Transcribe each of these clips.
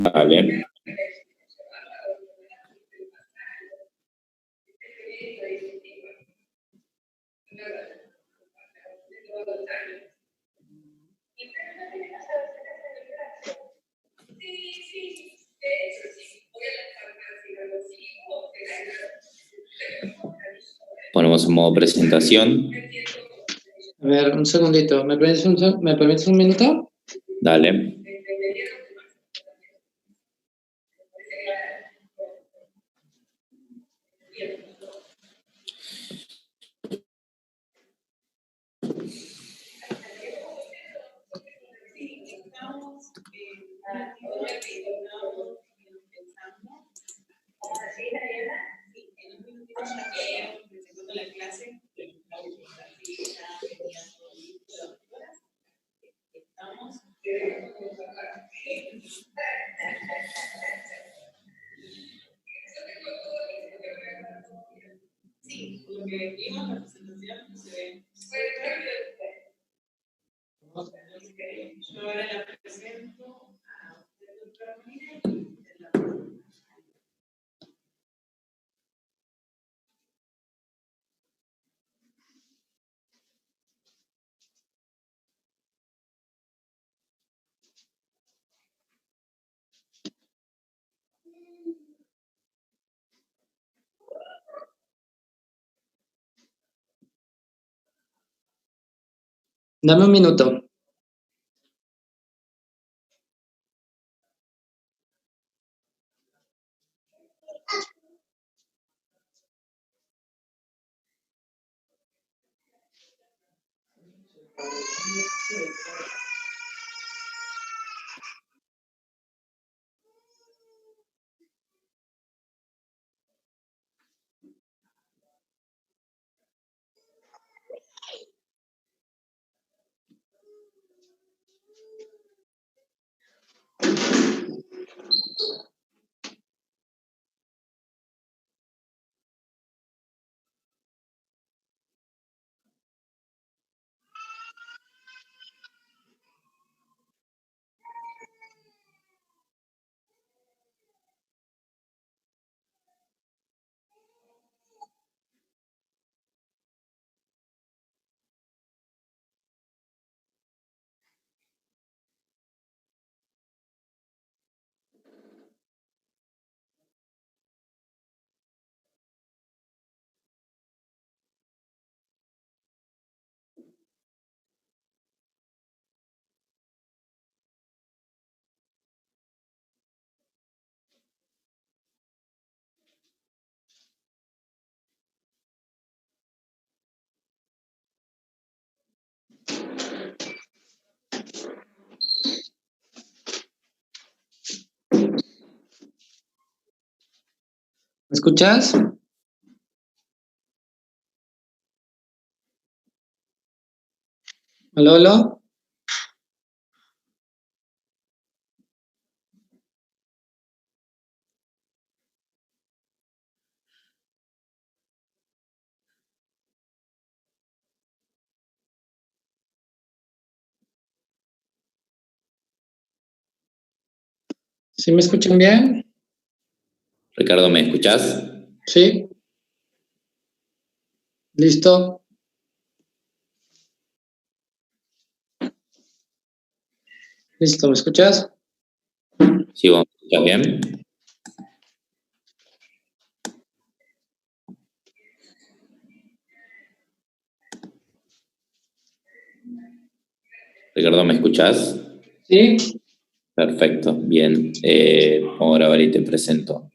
Vale. Ponemos en modo presentación. A ver, un segundito. ¿Me permites un minuto? Dale. Sí, por lo que vimos la presentación se ve. Yo ahora la presento a la doctora Marina y la Dame un minuto. ¿Me escuchas? ¿Aló, aló? ¿Sí me escuchan bien? Ricardo, ¿me escuchás? Sí. ¿Listo? ¿Listo? ¿Me escuchas? Sí, ¿vos me escuchás bien? Ricardo, ¿me escuchás? Sí. Perfecto, bien. Vamos a grabar y te presento.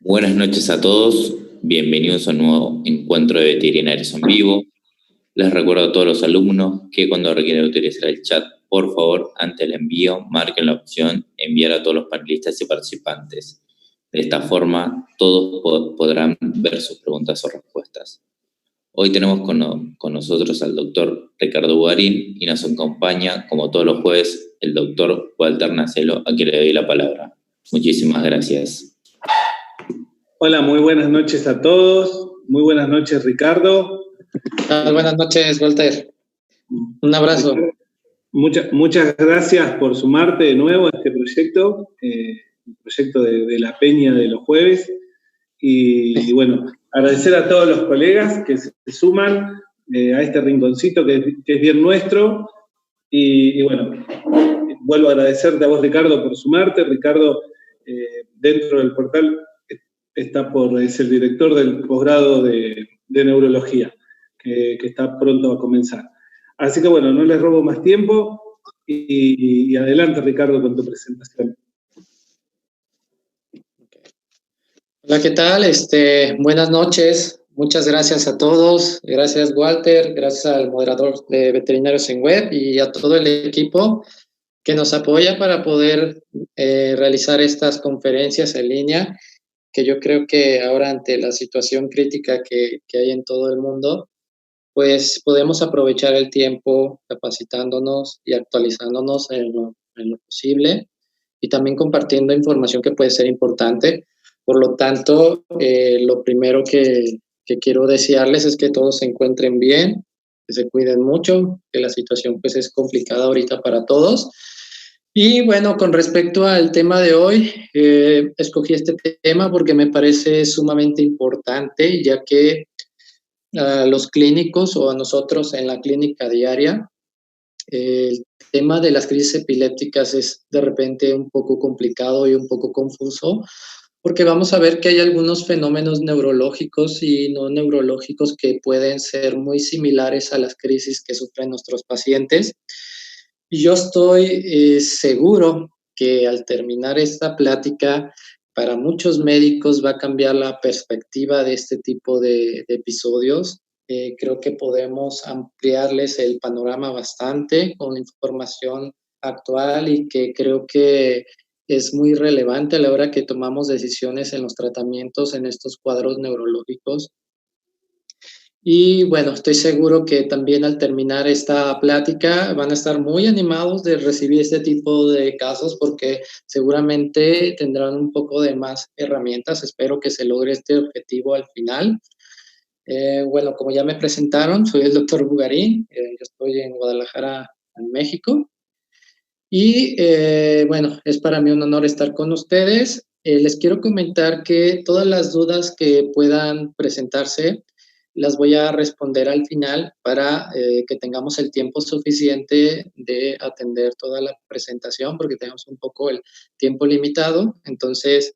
Buenas noches a todos. Bienvenidos a un nuevo encuentro de veterinarios en vivo. Les recuerdo a todos los alumnos que cuando requieran utilizar el chat, por favor, ante el envío, marquen la opción enviar a todos los panelistas y participantes. De esta forma, todos podrán ver sus preguntas o respuestas. Hoy tenemos con nosotros al doctor Ricardo Bugarín y nos acompaña, como todos los jueves, el doctor Walter Nacelo, a quien le doy la palabra. Muchísimas gracias. Hola, muy buenas noches a todos. Muy buenas noches, Ricardo. Buenas noches, Walter. Un abrazo. Muchas gracias por sumarte de nuevo a este proyecto, el proyecto de la Peña de los jueves. Y bueno, agradecer a todos los colegas que se suman a este rinconcito que es bien nuestro. Y bueno, vuelvo a agradecerte a vos, Ricardo, por sumarte. Ricardo, dentro del portal, es el director del posgrado de neurología, que está pronto a comenzar. Así que bueno, no les robo más tiempo y adelante, Ricardo, con tu presentación. Hola, ¿qué tal? Buenas noches. Muchas gracias a todos. Gracias, Walter. Gracias al moderador de Veterinarios en Web y a todo el equipo que nos apoya para poder realizar estas conferencias en línea, que yo creo que ahora ante la situación crítica que hay en todo el mundo, pues podemos aprovechar el tiempo capacitándonos y actualizándonos en lo posible y también compartiendo información que puede ser importante. Por lo tanto, lo primero que quiero desearles es que todos se encuentren bien, que se cuiden mucho, que la situación pues es complicada ahorita para todos. Y bueno, con respecto al tema de hoy, escogí este tema porque me parece sumamente importante, ya que a los clínicos o a nosotros en la clínica diaria, el tema de las crisis epilépticas es de repente un poco complicado y un poco confuso, porque vamos a ver que hay algunos fenómenos neurológicos y no neurológicos que pueden ser muy similares a las crisis que sufren nuestros pacientes. Y yo estoy seguro que al terminar esta plática, para muchos médicos va a cambiar la perspectiva de este tipo de episodios. Creo que podemos ampliarles el panorama bastante con información actual y que creo que es muy relevante a la hora que tomamos decisiones en los tratamientos en estos cuadros neurológicos. Y bueno, estoy seguro que también al terminar esta plática van a estar muy animados de recibir este tipo de casos porque seguramente tendrán un poco de más herramientas. Espero que se logre este objetivo al final. Bueno, como ya me presentaron, soy el doctor Bugarín. Yo estoy en Guadalajara, en México. Y bueno, es para mí un honor estar con ustedes. Les quiero comentar que todas las dudas que puedan presentarse las voy a responder al final para que tengamos el tiempo suficiente de atender toda la presentación, porque tenemos un poco el tiempo limitado. Entonces,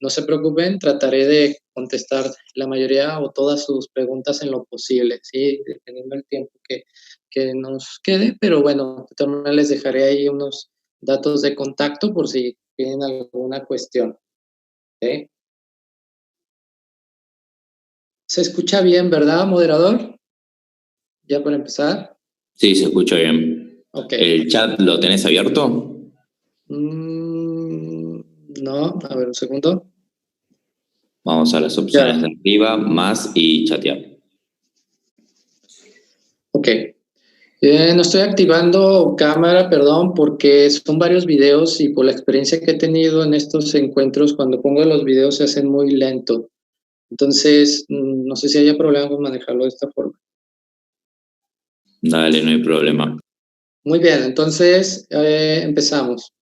no se preocupen, trataré de contestar la mayoría o todas sus preguntas en lo posible, ¿sí? Dependiendo del tiempo que nos quede, pero bueno, también les dejaré ahí unos datos de contacto por si tienen alguna cuestión. ¿Sí? ¿Se escucha bien, verdad, moderador? Ya para empezar. Sí, se escucha bien. Okay. ¿El chat lo tenés abierto? No, a ver un segundo. Vamos a las opciones de arriba, más y chatear. Ok. No estoy activando cámara, perdón, porque son varios videos y por la experiencia que he tenido en estos encuentros, cuando pongo los videos se hacen muy lento. Entonces, no sé si haya problema con manejarlo de esta forma. Dale, no hay problema. Muy bien, entonces empezamos.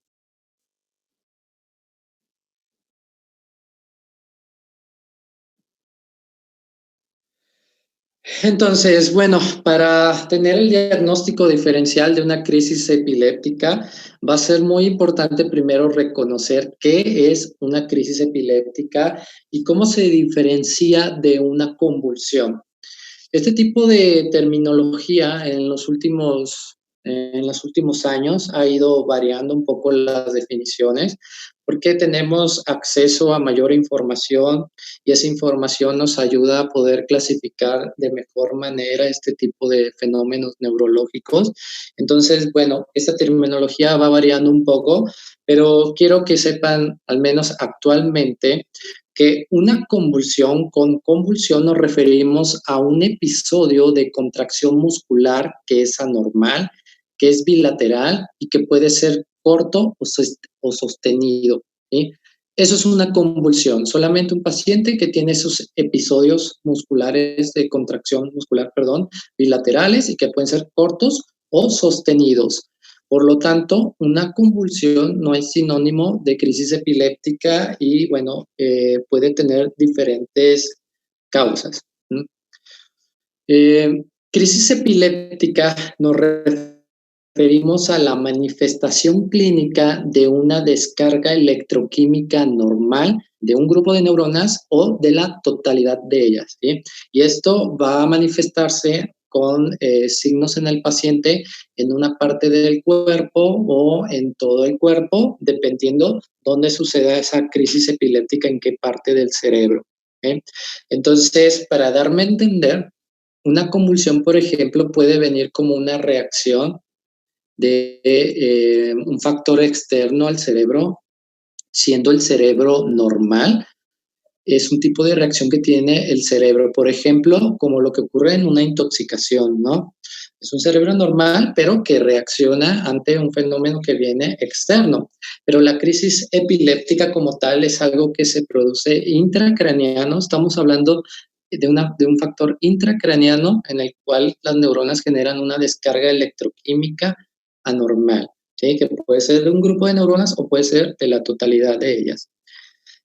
Entonces, bueno, para tener el diagnóstico diferencial de una crisis epiléptica, va a ser muy importante primero reconocer qué es una crisis epiléptica y cómo se diferencia de una convulsión. Este tipo de terminología en los últimos años ha ido variando un poco las definiciones porque tenemos acceso a mayor información y esa información nos ayuda a poder clasificar de mejor manera este tipo de fenómenos neurológicos. Entonces, bueno, esta terminología va variando un poco, pero quiero que sepan, al menos actualmente, que una convulsión, con convulsión nos referimos a un episodio de contracción muscular que es anormal, que es bilateral y que puede ser corto o sostenido, ¿sí? Eso es una convulsión, solamente un paciente que tiene esos episodios musculares de contracción muscular, bilaterales y que pueden ser cortos o sostenidos. Por lo tanto, una convulsión no es sinónimo de crisis epiléptica y, bueno, puede tener diferentes causas. Crisis epiléptica nos referimos a la manifestación clínica de una descarga electroquímica normal de un grupo de neuronas o de la totalidad de ellas, ¿sí? Y esto va a manifestarse con signos en el paciente en una parte del cuerpo o en todo el cuerpo, dependiendo dónde suceda esa crisis epiléptica, en qué parte del cerebro. ¿Sí? Entonces, para darme a entender, una convulsión, por ejemplo, puede venir como una reacción de un factor externo al cerebro, siendo el cerebro normal. Es un tipo de reacción que tiene el cerebro, por ejemplo, como lo que ocurre en una intoxicación, ¿no? Es un cerebro normal, pero que reacciona ante un fenómeno que viene externo. Pero la crisis epiléptica como tal es algo que se produce intracraneano. Estamos hablando de un factor intracraneano en el cual las neuronas generan una descarga electroquímica anormal, ¿sí? Que puede ser de un grupo de neuronas o puede ser de la totalidad de ellas.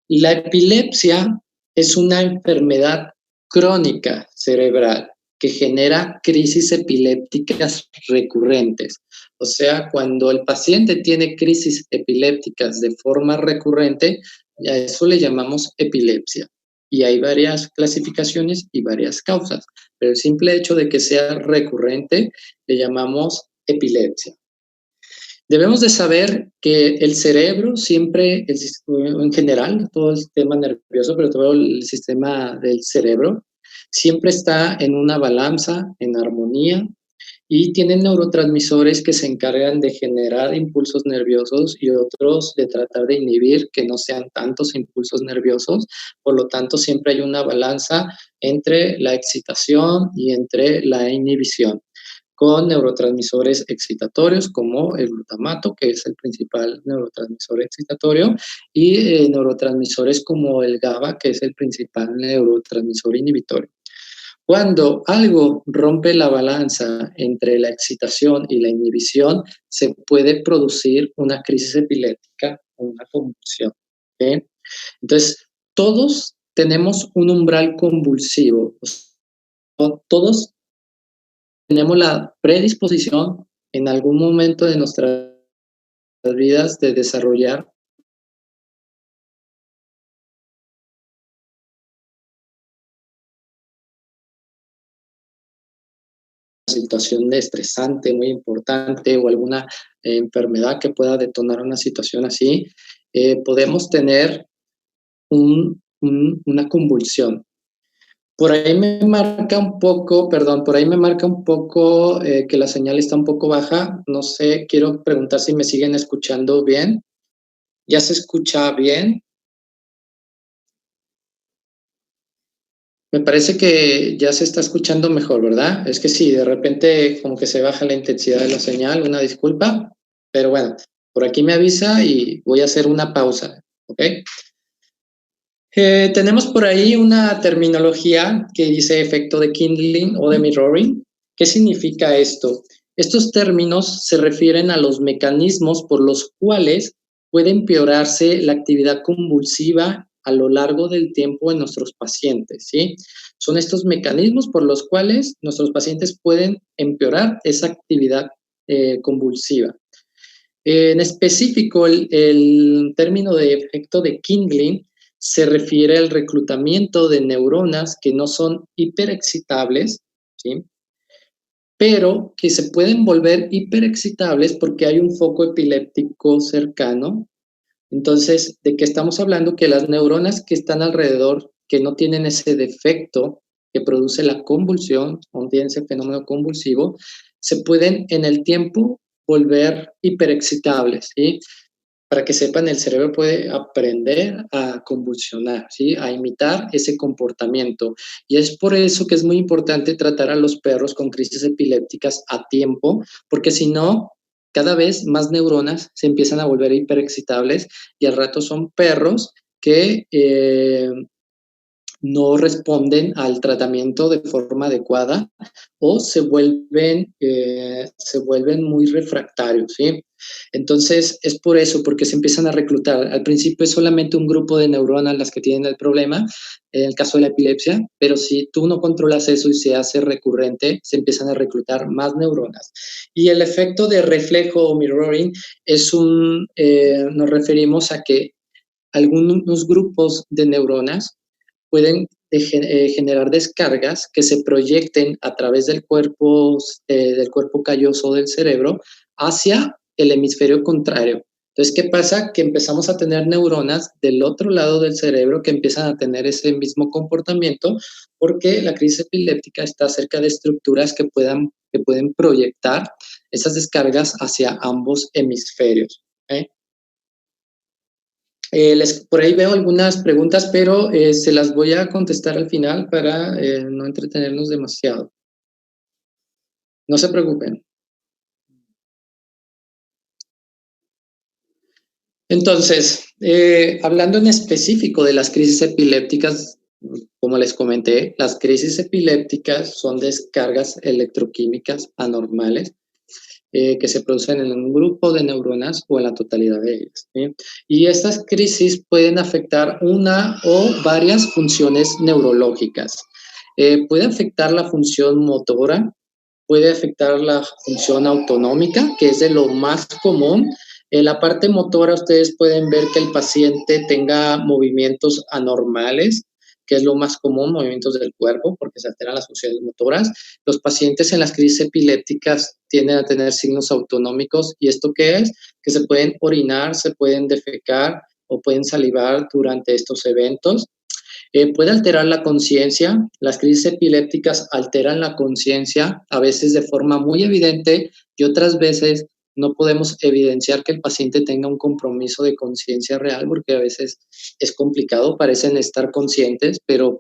La epilepsia es una enfermedad crónica cerebral que genera crisis epilépticas recurrentes. O sea, cuando el paciente tiene crisis epilépticas de forma recurrente, a eso le llamamos epilepsia. Y hay varias clasificaciones y varias causas, pero el simple hecho de que sea recurrente le llamamos epilepsia. Debemos de saber que el cerebro siempre, en general, todo el sistema nervioso, pero todo el sistema del cerebro, siempre está en una balanza, en armonía, y tiene neurotransmisores que se encargan de generar impulsos nerviosos y otros de tratar de inhibir que no sean tantos impulsos nerviosos. Por lo tanto, siempre hay una balanza entre la excitación y entre la inhibición, con neurotransmisores excitatorios como el glutamato, que es el principal neurotransmisor excitatorio, y neurotransmisores como el GABA, que es el principal neurotransmisor inhibitorio. Cuando algo rompe la balanza entre la excitación y la inhibición, se puede producir una crisis epiléptica o una convulsión. ¿Sí? Entonces, todos tenemos un umbral convulsivo. Todos tenemos la predisposición en algún momento de nuestras vidas de desarrollar una situación estresante muy importante o alguna enfermedad que pueda detonar una situación así, podemos tener una convulsión. Por ahí me marca un poco, que la señal está un poco baja. No sé, quiero preguntar si me siguen escuchando bien. ¿Ya se escucha bien? Me parece que ya se está escuchando mejor, ¿verdad? Es que sí, de repente como que se baja la intensidad de la señal, una disculpa, pero bueno, por aquí me avisa y voy a hacer una pausa, ¿ok? Tenemos por ahí una terminología que dice efecto de kindling o de mirroring. ¿Qué significa esto? Estos términos se refieren a los mecanismos por los cuales puede empeorarse la actividad convulsiva a lo largo del tiempo en nuestros pacientes, ¿sí? Son estos mecanismos por los cuales nuestros pacientes pueden empeorar esa actividad convulsiva. En específico, el término de efecto de kindling se refiere al reclutamiento de neuronas que no son hiperexcitables, ¿sí? Pero que se pueden volver hiperexcitables porque hay un foco epiléptico cercano. Entonces, ¿de qué estamos hablando? Que las neuronas que están alrededor, que no tienen ese defecto que produce la convulsión, o tienen ese fenómeno convulsivo, se pueden en el tiempo volver hiperexcitables, ¿sí? Para que sepan, el cerebro puede aprender a convulsionar, ¿sí? A imitar ese comportamiento. Y es por eso que es muy importante tratar a los perros con crisis epilépticas a tiempo, porque si no, cada vez más neuronas se empiezan a volver hiperexcitables y al rato son perros que no responden al tratamiento de forma adecuada o se vuelven muy refractarios, ¿sí? Entonces, es por eso, porque se empiezan a reclutar. Al principio es solamente un grupo de neuronas las que tienen el problema, en el caso de la epilepsia, pero si tú no controlas eso y se hace recurrente, se empiezan a reclutar más neuronas. Y el efecto de reflejo o mirroring nos referimos a que algunos grupos de neuronas pueden generar descargas que se proyecten a través del cuerpo calloso del cerebro hacia el hemisferio contrario. Entonces, ¿qué pasa? Que empezamos a tener neuronas del otro lado del cerebro que empiezan a tener ese mismo comportamiento porque la crisis epiléptica está cerca de estructuras que pueden proyectar esas descargas hacia ambos hemisferios. Por ahí veo algunas preguntas, pero se las voy a contestar al final para no entretenernos demasiado. No se preocupen. Entonces, hablando en específico de las crisis epilépticas, como les comenté, las crisis epilépticas son descargas electroquímicas anormales que se producen en un grupo de neuronas o en la totalidad de ellas, ¿sí? Y estas crisis pueden afectar una o varias funciones neurológicas. Puede afectar la función motora, puede afectar la función autonómica, que es de lo más común. En la parte motora ustedes pueden ver que el paciente tenga movimientos anormales, que es lo más común, movimientos del cuerpo, porque se alteran las funciones motoras. Los pacientes en las crisis epilépticas tienden a tener signos autonómicos. ¿Y esto qué es? Que se pueden orinar, se pueden defecar o pueden salivar durante estos eventos. Puede alterar la conciencia. Las crisis epilépticas alteran la conciencia, a veces de forma muy evidente y otras veces no podemos evidenciar que el paciente tenga un compromiso de conciencia real porque a veces es complicado, parecen estar conscientes, pero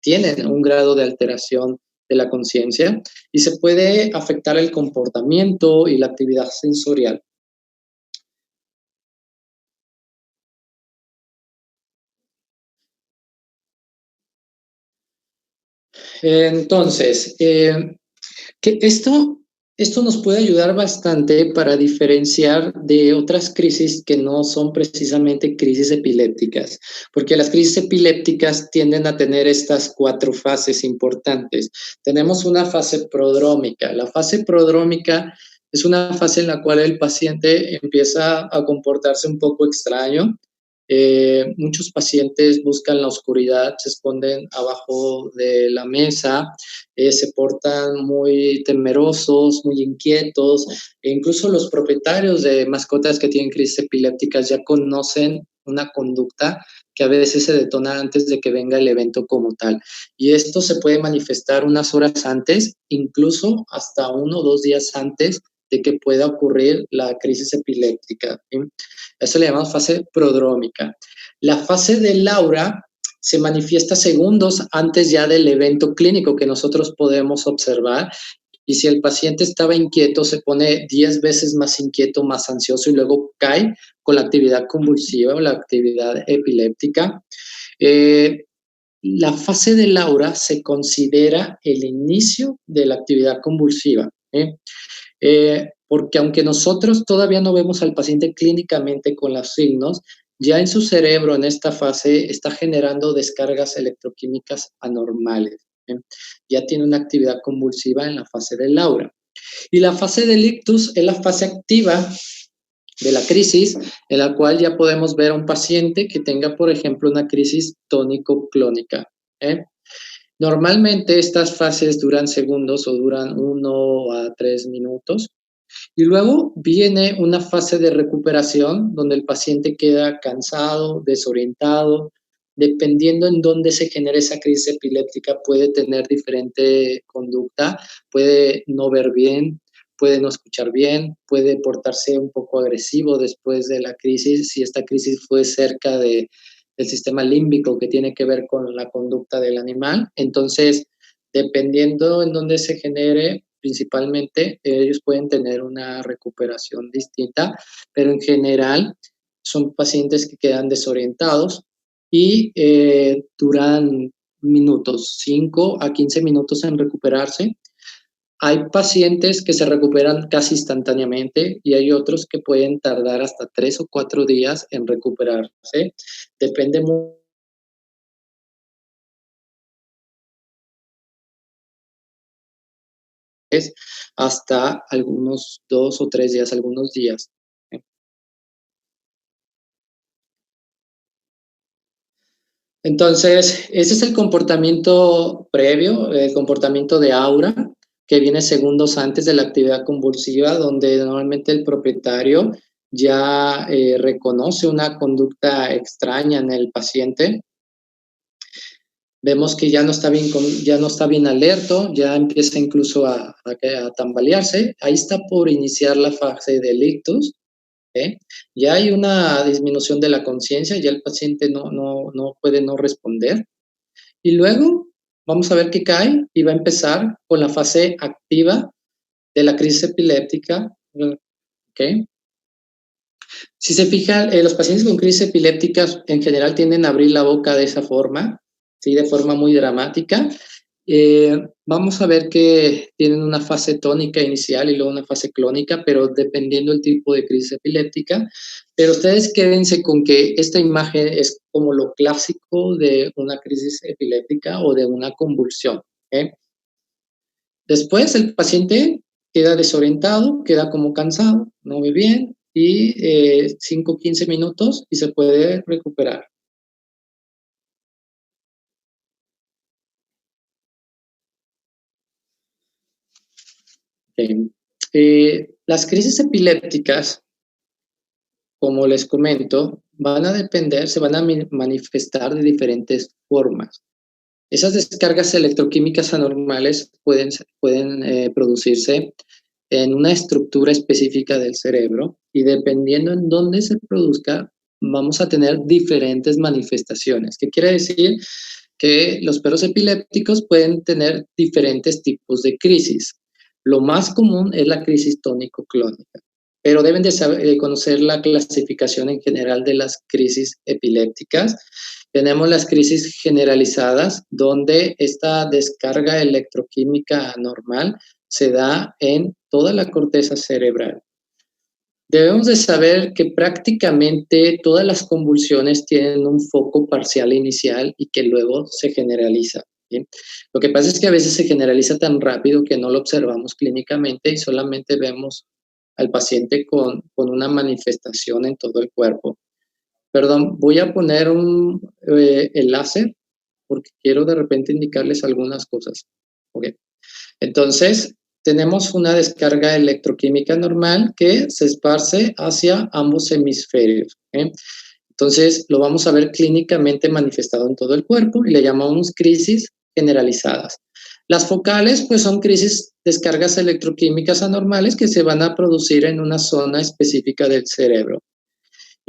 tienen un grado de alteración de la conciencia y se puede afectar el comportamiento y la actividad sensorial. Entonces, que esto nos puede ayudar bastante para diferenciar de otras crisis que no son precisamente crisis epilépticas, porque las crisis epilépticas tienden a tener estas 4 fases importantes. Tenemos una fase prodrómica. La fase prodrómica es una fase en la cual el paciente empieza a comportarse un poco extraño. Muchos pacientes buscan la oscuridad, se esconden abajo de la mesa, se portan muy temerosos, muy inquietos, e incluso los propietarios de mascotas que tienen crisis epilépticas ya conocen una conducta que a veces se detona antes de que venga el evento como tal. Y esto se puede manifestar unas horas antes, incluso hasta 1 o 2 días antes de que pueda ocurrir la crisis epiléptica, ¿sí? Eso le llamamos fase prodrómica. La fase del aura se manifiesta segundos antes ya del evento clínico que nosotros podemos observar. Y si el paciente estaba inquieto, se pone 10 veces más inquieto, más ansioso y luego cae con la actividad convulsiva o la actividad epiléptica. La fase del aura se considera el inicio de la actividad convulsiva, porque aunque nosotros todavía no vemos al paciente clínicamente con los signos, ya en su cerebro en esta fase está generando descargas electroquímicas anormales. Ya tiene una actividad convulsiva en la fase del aura. Y la fase del ictus es la fase activa de la crisis, en la cual ya podemos ver a un paciente que tenga, por ejemplo, una crisis tónico-clónica. Normalmente estas fases duran segundos o duran 1 a 3 minutos. Y luego viene una fase de recuperación donde el paciente queda cansado, desorientado. Dependiendo en dónde se genere esa crisis epiléptica, puede tener diferente conducta, puede no ver bien, puede no escuchar bien, puede portarse un poco agresivo después de la crisis, si esta crisis fue cerca del sistema límbico que tiene que ver con la conducta del animal. Entonces, dependiendo en dónde se genere, principalmente, ellos pueden tener una recuperación distinta, pero en general son pacientes que quedan desorientados y duran minutos, 5 a 15 minutos en recuperarse. Hay pacientes que se recuperan casi instantáneamente y hay otros que pueden tardar hasta 3 o 4 días en recuperarse. Depende mucho hasta algunos 2 o 3 días, algunos días. Entonces, ese es el comportamiento previo, el comportamiento de aura, que viene segundos antes de la actividad convulsiva, donde normalmente el propietario ya reconoce una conducta extraña en el paciente. Vemos que ya no está bien alerto, ya empieza incluso a tambalearse. Ahí está por iniciar la fase de ictus. Ya hay una disminución de la conciencia, ya el paciente no puede no responder. Y luego vamos a ver que cae y va a empezar con la fase activa de la crisis epiléptica. ¿Okay? Si se fijan, los pacientes con crisis epilépticas en general tienden a abrir la boca de esa forma, ¿sí? De forma muy dramática. Vamos a ver que tienen una fase tónica inicial y luego una fase clónica, pero dependiendo del tipo de crisis epiléptica. Pero ustedes quédense con que esta imagen es como lo clásico de una crisis epiléptica o de una convulsión. Después el paciente queda desorientado, queda como cansado, no ve bien, y 5 o 15 minutos y se puede recuperar. Las crisis epilépticas, como les comento, se van a manifestar de diferentes formas. Esas descargas electroquímicas anormales pueden producirse en una estructura específica del cerebro y dependiendo en dónde se produzca, vamos a tener diferentes manifestaciones. ¿Qué quiere decir? Que los perros epilépticos pueden tener diferentes tipos de crisis. Lo más común es la crisis tónico-clónica, pero deben de conocer la clasificación en general de las crisis epilépticas. Tenemos las crisis generalizadas, donde esta descarga electroquímica anormal se da en toda la corteza cerebral. Debemos de saber que prácticamente todas las convulsiones tienen un foco parcial inicial y que luego se generaliza. ¿Bien? Lo que pasa es que a veces se generaliza tan rápido que no lo observamos clínicamente y solamente vemos al paciente con una manifestación en todo el cuerpo. Perdón, voy a poner el láser porque quiero de repente indicarles algunas cosas. Okay. Entonces, tenemos una descarga electroquímica normal que se esparce hacia ambos hemisferios. Entonces, lo vamos a ver clínicamente manifestado en todo el cuerpo y le llamamos crisis generalizadas. Las focales, pues son descargas electroquímicas anormales que se van a producir en una zona específica del cerebro.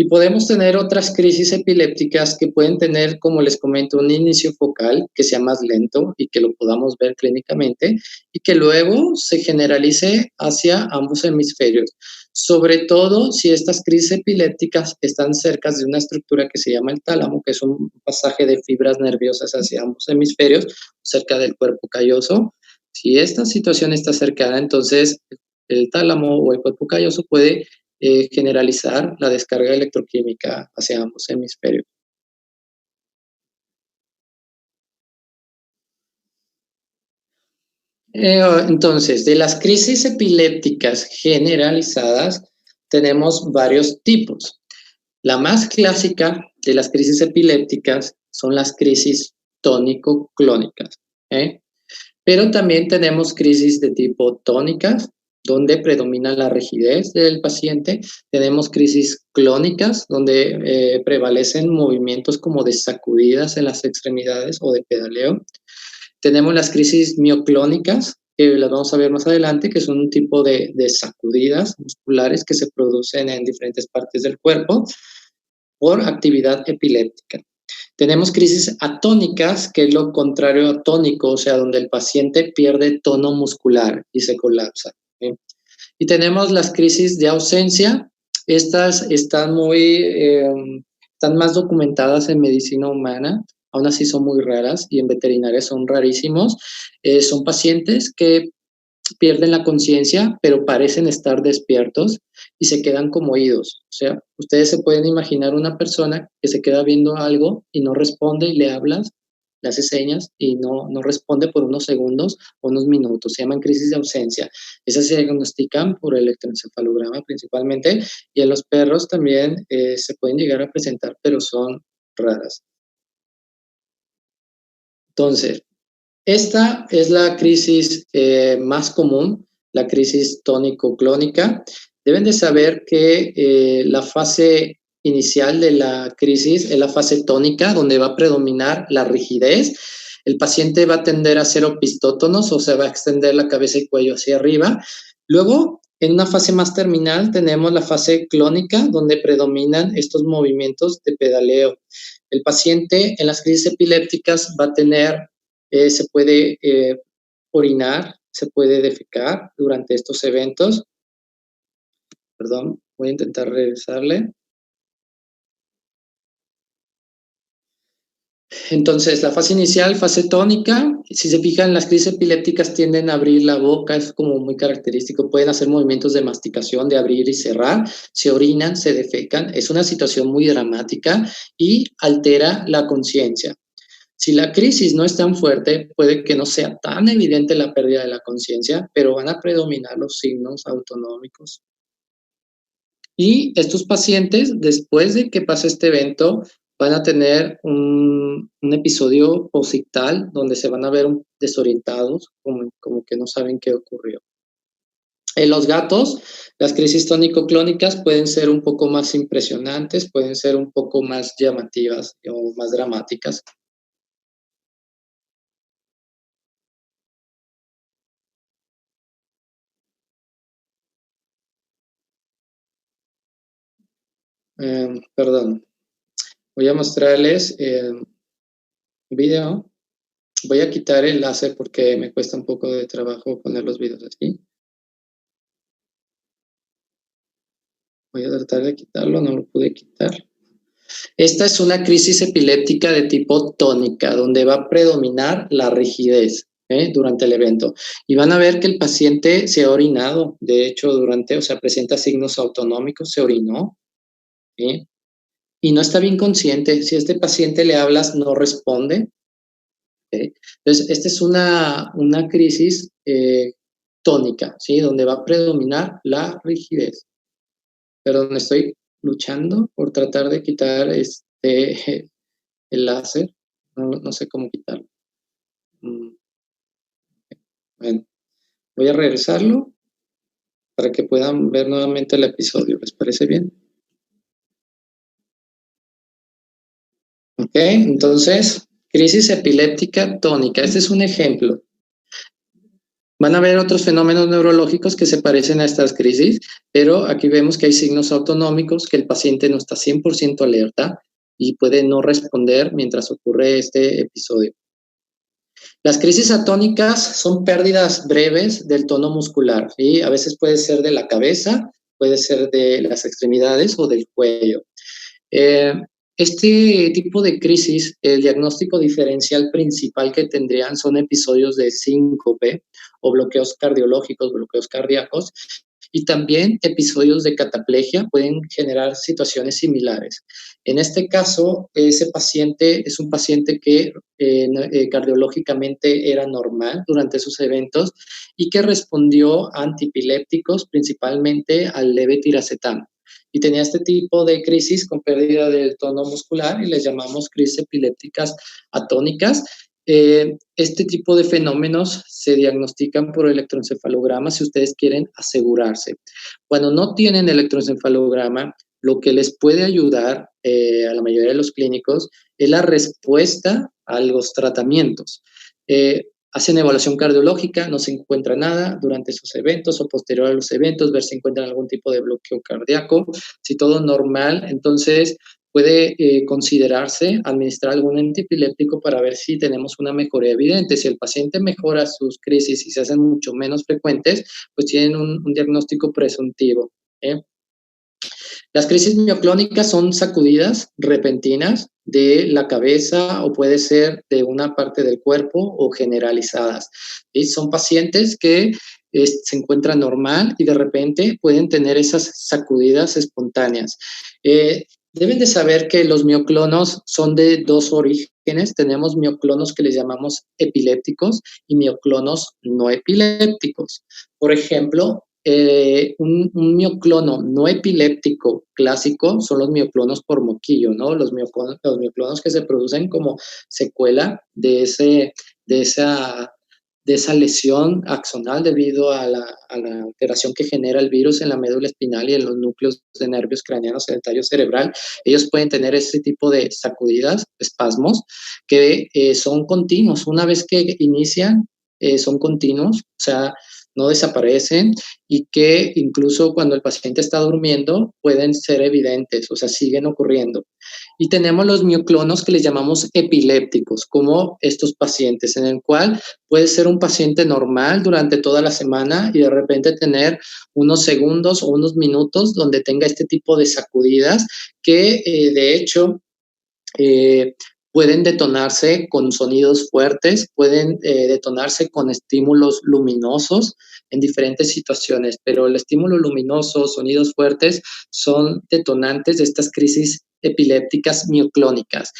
Y podemos tener otras crisis epilépticas que pueden tener, como les comento, un inicio focal que sea más lento y que lo podamos ver clínicamente y que luego se generalice hacia ambos hemisferios. Sobre todo si estas crisis epilépticas están cerca de una estructura que se llama el tálamo, que es un pasaje de fibras nerviosas hacia ambos hemisferios, cerca del cuerpo calloso. Si esta situación está cercana, entonces el tálamo o el cuerpo calloso puede generalizar la descarga electroquímica hacia ambos hemisferios. Entonces, de las crisis epilépticas generalizadas, tenemos varios tipos. La más clásica de las crisis epilépticas son las crisis tónico-clónicas. Pero también tenemos crisis de tipo tónicas, donde predomina la rigidez del paciente. Tenemos crisis clónicas, donde prevalecen movimientos como de sacudidas en las extremidades o de pedaleo. Tenemos las crisis mioclónicas, que las vamos a ver más adelante, que son un tipo de sacudidas musculares que se producen en diferentes partes del cuerpo por actividad epiléptica. Tenemos crisis atónicas, que es lo contrario a tónico, o sea, donde el paciente pierde tono muscular y se colapsa, ¿sí? Y tenemos las crisis de ausencia. Estas están están más documentadas en medicina humana, aún así son muy raras, y en veterinaria son rarísimos. Son pacientes que pierden la conciencia, pero parecen estar despiertos y se quedan como oídos. O sea, ustedes se pueden imaginar una persona que se queda viendo algo y no responde y le hablas, le hace señas y no responde por unos segundos o unos minutos. Se llaman crisis de ausencia. Esas se diagnostican por electroencefalograma principalmente, y en los perros también se pueden llegar a presentar, pero son raras. Entonces, esta es la crisis más común, la crisis tónico-clónica. Deben de saber que la fase inicial de la crisis es la fase tónica, donde va a predominar la rigidez. El paciente va a tender a ser opistótonos, o sea, va a extender la cabeza y cuello hacia arriba. Luego, en una fase más terminal, tenemos la fase clónica, donde predominan estos movimientos de pedaleo. El paciente en las crisis epilépticas va a tener se puede orinar, se puede defecar durante estos eventos. Perdón, voy a intentar regresarle. Entonces, la fase inicial, fase tónica, si se fijan, las crisis epilépticas tienden a abrir la boca, es como muy característico, pueden hacer movimientos de masticación, de abrir y cerrar, se orinan, se defecan, es una situación muy dramática y altera la conciencia. Si la crisis no es tan fuerte, puede que no sea tan evidente la pérdida de la conciencia, pero van a predominar los signos autonómicos. Y estos pacientes, después de que pase este evento, van a tener un episodio posictal donde se van a ver desorientados, como que no saben qué ocurrió. En los gatos, las crisis tónico-clónicas pueden ser un poco más impresionantes, pueden ser un poco más llamativas o más dramáticas. Perdón, voy a mostrarles un video. Voy a quitar el láser porque me cuesta un poco de trabajo poner los videos así. Voy a tratar de quitarlo, no lo pude quitar. Esta es una crisis epiléptica de tipo tónica, donde va a predominar la rigidez durante el evento. Y van a ver que el paciente se ha orinado, de hecho, presenta signos autonómicos, se orinó, ¿sí? Y no está bien consciente. Si a este paciente le hablas, no responde. ¿Sí? Entonces, esta es una crisis tónica, ¿sí? Donde va a predominar la rigidez. Perdón, estoy luchando por tratar de quitar el láser. No sé cómo quitarlo. Bueno, voy a regresarlo para que puedan ver nuevamente el episodio. ¿Les parece bien? Ok, entonces, crisis epiléptica tónica. Este es un ejemplo. Van a haber otros fenómenos neurológicos que se parecen a estas crisis, pero aquí vemos que hay signos autonómicos, que el paciente no está 100% alerta y puede no responder mientras ocurre este episodio. Las crisis atónicas son pérdidas breves del tono muscular, ¿sí? A veces puede ser de la cabeza, puede ser de las extremidades o del cuello. Este tipo de crisis, el diagnóstico diferencial principal que tendrían son episodios de síncope o bloqueos cardiológicos, bloqueos cardíacos, y también episodios de cataplegia pueden generar situaciones similares. En este caso, ese paciente es un paciente que cardiológicamente era normal durante esos eventos y que respondió a antipilépticos, principalmente al levetiracetam. Y tenía este tipo de crisis con pérdida del tono muscular y les llamamos crisis epilépticas atónicas. Este tipo de fenómenos se diagnostican por electroencefalograma si ustedes quieren asegurarse. Cuando no tienen electroencefalograma, lo que les puede ayudar a la mayoría de los clínicos es la respuesta a los tratamientos. Hacen evaluación cardiológica, no se encuentra nada durante esos eventos o posterior a los eventos, ver si encuentran algún tipo de bloqueo cardíaco. Si todo normal, entonces puede considerarse administrar algún antipiléptico para ver si tenemos una mejoría evidente. Si el paciente mejora sus crisis y se hacen mucho menos frecuentes, pues tienen un diagnóstico presuntivo. Las crisis mioclónicas son sacudidas repentinas de la cabeza o puede ser de una parte del cuerpo o generalizadas. ¿Sí? Son pacientes que se encuentran normal y de repente pueden tener esas sacudidas espontáneas. Deben de saber que los mioclonos son de dos orígenes. Tenemos mioclonos que les llamamos epilépticos y mioclonos no epilépticos. Por ejemplo, un mioclono no epiléptico clásico son los mioclonos por moquillo, ¿no? Los mioclonos que se producen como secuela de esa lesión axonal debido a la alteración que genera el virus en la médula espinal y en los núcleos de nervios craneanos en el tallo cerebral. Ellos pueden tener este tipo de sacudidas, espasmos, que son continuos. Una vez que inician, son continuos, o sea, no desaparecen y que incluso cuando el paciente está durmiendo pueden ser evidentes, o sea, siguen ocurriendo. Y tenemos los mioclonos que les llamamos epilépticos, como estos pacientes, en el cual puede ser un paciente normal durante toda la semana y de repente tener unos segundos o unos minutos donde tenga este tipo de sacudidas que de hecho pueden detonarse con sonidos fuertes, pueden detonarse con estímulos luminosos en diferentes situaciones, pero el estímulo luminoso, sonidos fuertes, son detonantes de estas crisis epilépticas mioclónicas.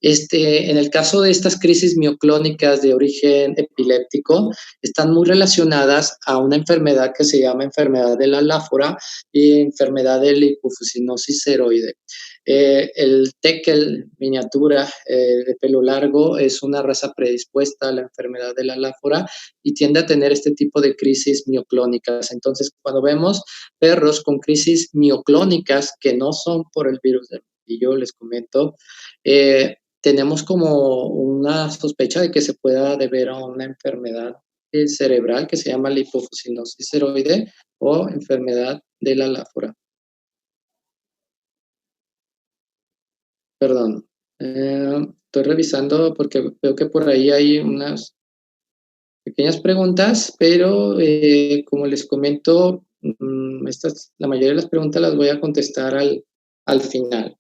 En el caso de estas crisis mioclónicas de origen epiléptico, están muy relacionadas a una enfermedad que se llama enfermedad de la láfora y enfermedad de la hipofuscinosis ceroide. El tekel miniatura de pelo largo es una raza predispuesta a la enfermedad de la láfora y tiende a tener este tipo de crisis mioclónicas. Entonces, cuando vemos perros con crisis mioclónicas que no son por el virus del moquillo, les comento, tenemos como una sospecha de que se pueda deber a una enfermedad cerebral que se llama la hipofuscinosis ceroide o enfermedad de la láfora. Perdón, estoy revisando porque veo que por ahí hay unas pequeñas preguntas, pero como les comento, la mayoría de las preguntas las voy a contestar al final.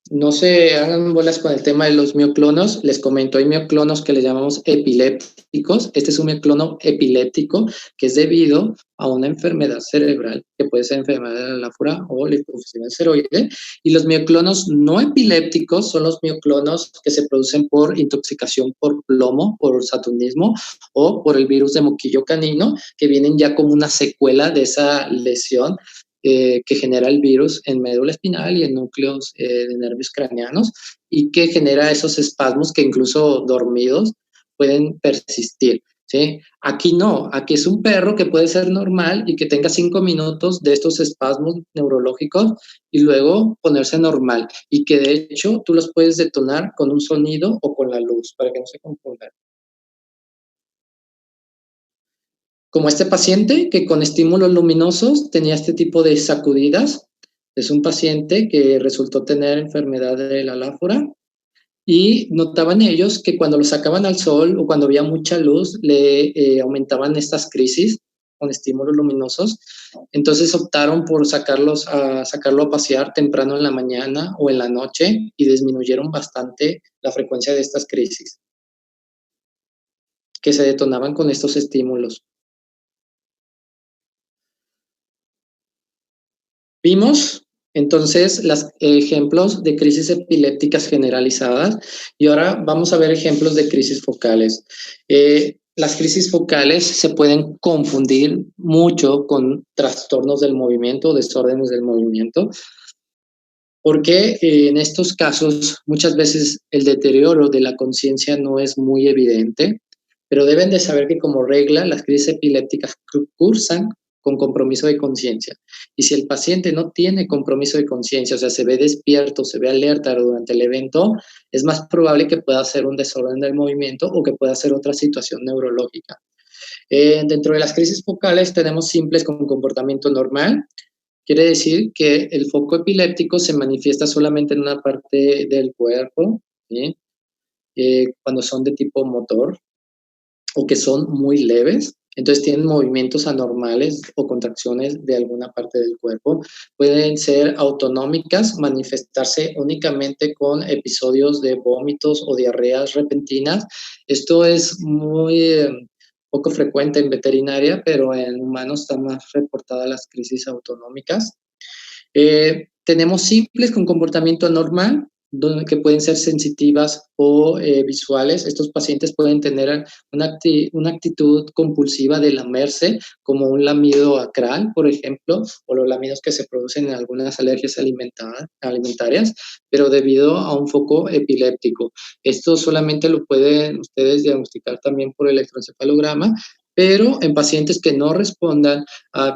No se hagan bolas con el tema de los mioclonos. Les comento, hay mioclonos que le llamamos epilépticos. Este es un mioclono epiléptico que es debido a una enfermedad cerebral, que puede ser enfermedad de la láfora o la hipofuscinosis ceroide. Y los mioclonos no epilépticos son los mioclonos que se producen por intoxicación por plomo, por saturnismo o por el virus de moquillo canino, que vienen ya como una secuela de esa lesión que genera el virus en médula espinal y en núcleos de nervios craneanos y que genera esos espasmos que incluso dormidos pueden persistir. ¿Sí? Aquí no, aquí es un perro que puede ser normal y que tenga 5 minutos de estos espasmos neurológicos y luego ponerse normal y que de hecho tú los puedes detonar con un sonido o con la luz para que no se confundan. Como este paciente que con estímulos luminosos tenía este tipo de sacudidas, es un paciente que resultó tener enfermedad de la láfora y notaban ellos que cuando lo sacaban al sol o cuando había mucha luz le aumentaban estas crisis con estímulos luminosos. Entonces optaron por sacarlo a pasear temprano en la mañana o en la noche y disminuyeron bastante la frecuencia de estas crisis que se detonaban con estos estímulos. Vimos entonces los ejemplos de crisis epilépticas generalizadas y ahora vamos a ver ejemplos de crisis focales. Las crisis focales se pueden confundir mucho con trastornos del movimiento, desórdenes del movimiento, porque en estos casos muchas veces el deterioro de la conciencia no es muy evidente, pero deben de saber que como regla las crisis epilépticas cursan con compromiso de conciencia. Y si el paciente no tiene compromiso de conciencia, o sea, se ve despierto, se ve alerta durante el evento, es más probable que pueda ser un desorden del movimiento o que pueda ser otra situación neurológica. Dentro de las crisis focales tenemos simples con comportamiento normal, quiere decir que el foco epiléptico se manifiesta solamente en una parte del cuerpo, ¿sí? Cuando son de tipo motor o que son muy leves. Entonces tienen movimientos anormales o contracciones de alguna parte del cuerpo. Pueden ser autonómicas, manifestarse únicamente con episodios de vómitos o diarreas repentinas. Esto es muy poco frecuente en veterinaria, pero en humanos están más reportadas las crisis autonómicas. Tenemos simples con comportamiento anormal, que pueden ser sensitivas o visuales. Estos pacientes pueden tener una actitud compulsiva de lamerse, como un lamido acral, por ejemplo, o los lamidos que se producen en algunas alergias alimentarias, pero debido a un foco epiléptico. Esto solamente lo pueden ustedes diagnosticar también por electroencefalograma, pero en pacientes que no respondan a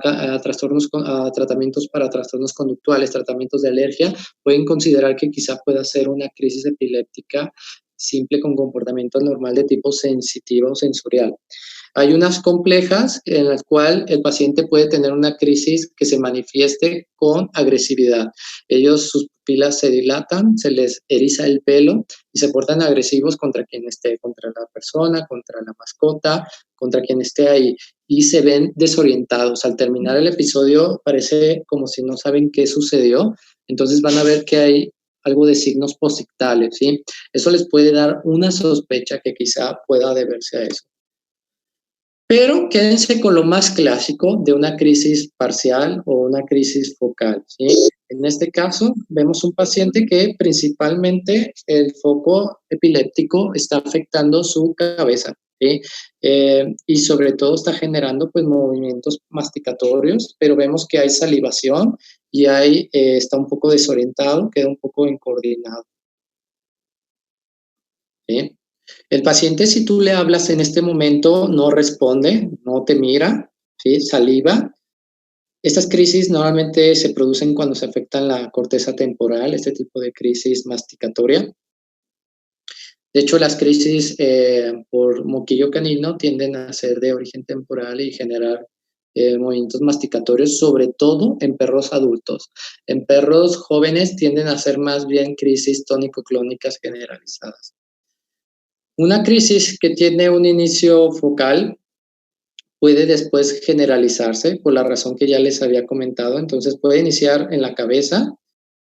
tratamientos para trastornos conductuales, tratamientos de alergia, pueden considerar que quizá pueda ser una crisis epiléptica simple con comportamiento anormal de tipo sensitivo o sensorial. Hay unas complejas en las cuales el paciente puede tener una crisis que se manifieste con agresividad. Sus pupilas se dilatan, se les eriza el pelo y se portan agresivos contra quien esté, contra la persona, contra la mascota, contra quien esté ahí, y se ven desorientados. Al terminar el episodio parece como si no saben qué sucedió, entonces van a ver que hay algo de signos posictales, ¿sí? Eso les puede dar una sospecha que quizá pueda deberse a eso. Pero quédense con lo más clásico de una crisis parcial o una crisis focal, ¿sí? En este caso, vemos un paciente que principalmente el foco epiléptico está afectando su cabeza, ¿sí? Y sobre todo está generando pues, movimientos masticatorios, pero vemos que hay salivación y está un poco desorientado, queda un poco incoordinado, ¿sí? El paciente, si tú le hablas en este momento, no responde, no te mira, ¿sí? Saliva. Estas crisis normalmente se producen cuando se afecta la corteza temporal, este tipo de crisis masticatoria. De hecho, las crisis por moquillo canino tienden a ser de origen temporal y generar movimientos masticatorios, sobre todo en perros adultos. En perros jóvenes tienden a ser más bien crisis tónico-clónicas generalizadas. Una crisis que tiene un inicio focal puede después generalizarse por la razón que ya les había comentado. Entonces puede iniciar en la cabeza,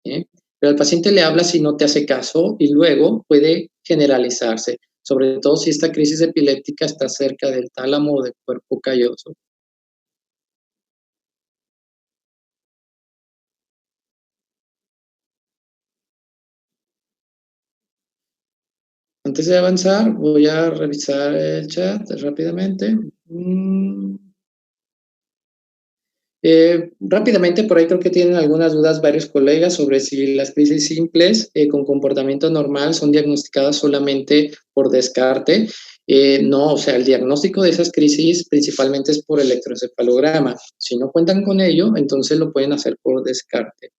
pero al paciente le habla si no te hace caso y luego puede generalizarse, sobre todo si esta crisis epiléptica está cerca del tálamo o del cuerpo calloso. Antes de avanzar, voy a revisar el chat rápidamente. Rápidamente, por ahí creo que tienen algunas dudas varios colegas sobre si las crisis simples con comportamiento normal son diagnosticadas solamente por descarte. No, o sea, el diagnóstico de esas crisis principalmente es por electroencefalograma. Si no cuentan con ello, entonces lo pueden hacer por descarte.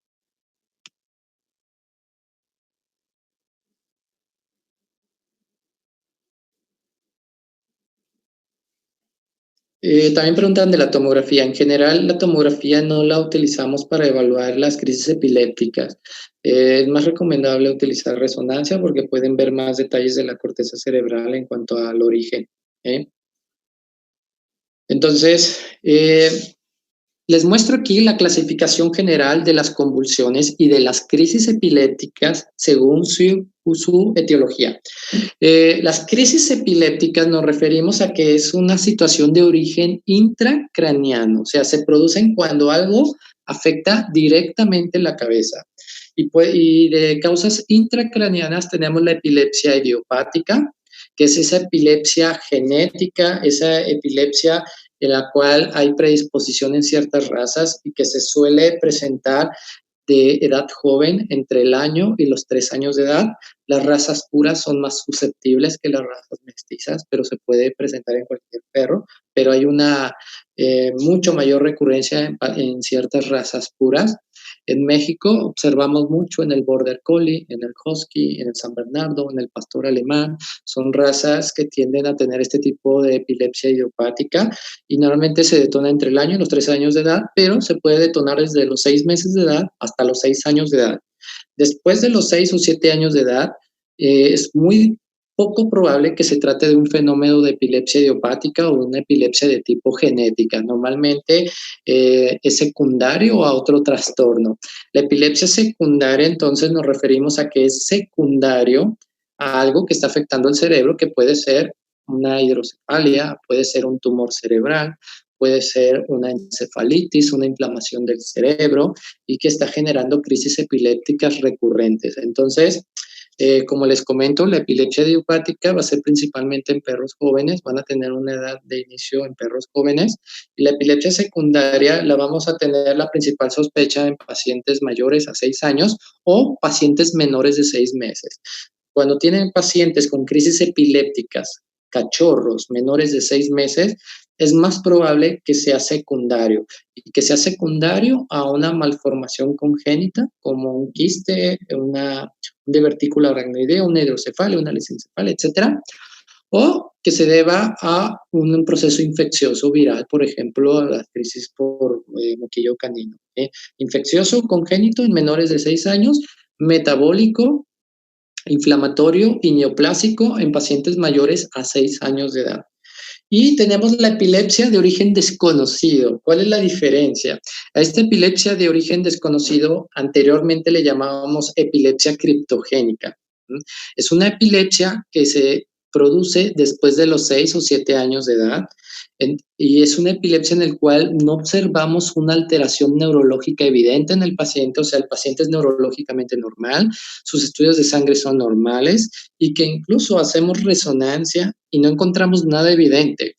También preguntan de la tomografía. En general, la tomografía no la utilizamos para evaluar las crisis epilépticas. Es más recomendable utilizar resonancia porque pueden ver más detalles de la corteza cerebral en cuanto al origen. Entonces, les muestro aquí la clasificación general de las convulsiones y de las crisis epilépticas según su etiología. Las crisis epilépticas nos referimos a que es una situación de origen intracraniano, o sea, se producen cuando algo afecta directamente la cabeza. Y de causas intracranianas tenemos la epilepsia idiopática, que es esa epilepsia genética, esa epilepsia en la cual hay predisposición en ciertas razas y que se suele presentar de edad joven, entre el año y los 3 años de edad, Las razas puras son más susceptibles que las razas mestizas, pero se puede presentar en cualquier perro, pero hay una mucho mayor recurrencia en ciertas razas puras. En México observamos mucho en el Border Collie, en el Husky, en el San Bernardo, en el Pastor Alemán. Son razas que tienden a tener este tipo de epilepsia idiopática y normalmente se detona entre el año y los 3 años de edad, pero se puede detonar desde los 6 meses de edad hasta los 6 años de edad. Después de los 6 o 7 años de edad, es muy poco probable que se trate de un fenómeno de epilepsia idiopática o una epilepsia de tipo genética. Normalmente es secundario a otro trastorno. La epilepsia secundaria, entonces, nos referimos a que es secundario a algo que está afectando el cerebro, que puede ser una hidrocefalia, puede ser un tumor cerebral, puede ser una encefalitis, una inflamación del cerebro y que está generando crisis epilépticas recurrentes. Entonces, como les comento, la epilepsia idiopática va a ser principalmente en perros jóvenes, van a tener una edad de inicio en perros jóvenes, y la epilepsia secundaria la vamos a tener la principal sospecha en pacientes mayores a 6 años o pacientes menores de 6 meses. Cuando tienen pacientes con crisis epilépticas, cachorros menores de 6 meses, es más probable que sea secundario y que sea secundario a una malformación congénita como un quiste, un divertícula aracnoidea, una hidrocefalia, una lisencefalia, etcétera, o que se deba a un proceso infeccioso viral, por ejemplo, a la crisis por moquillo canino. Infeccioso congénito en menores de 6 años, metabólico, inflamatorio y neoplásico en pacientes mayores a 6 años de edad. Y tenemos la epilepsia de origen desconocido. ¿Cuál es la diferencia? A esta epilepsia de origen desconocido anteriormente le llamábamos epilepsia criptogénica. Es una epilepsia que se produce después de los 6 o 7 años de edad y es una epilepsia en la cual no observamos una alteración neurológica evidente en el paciente, o sea, el paciente es neurológicamente normal, sus estudios de sangre son normales y que incluso hacemos resonancia y no encontramos nada evidente.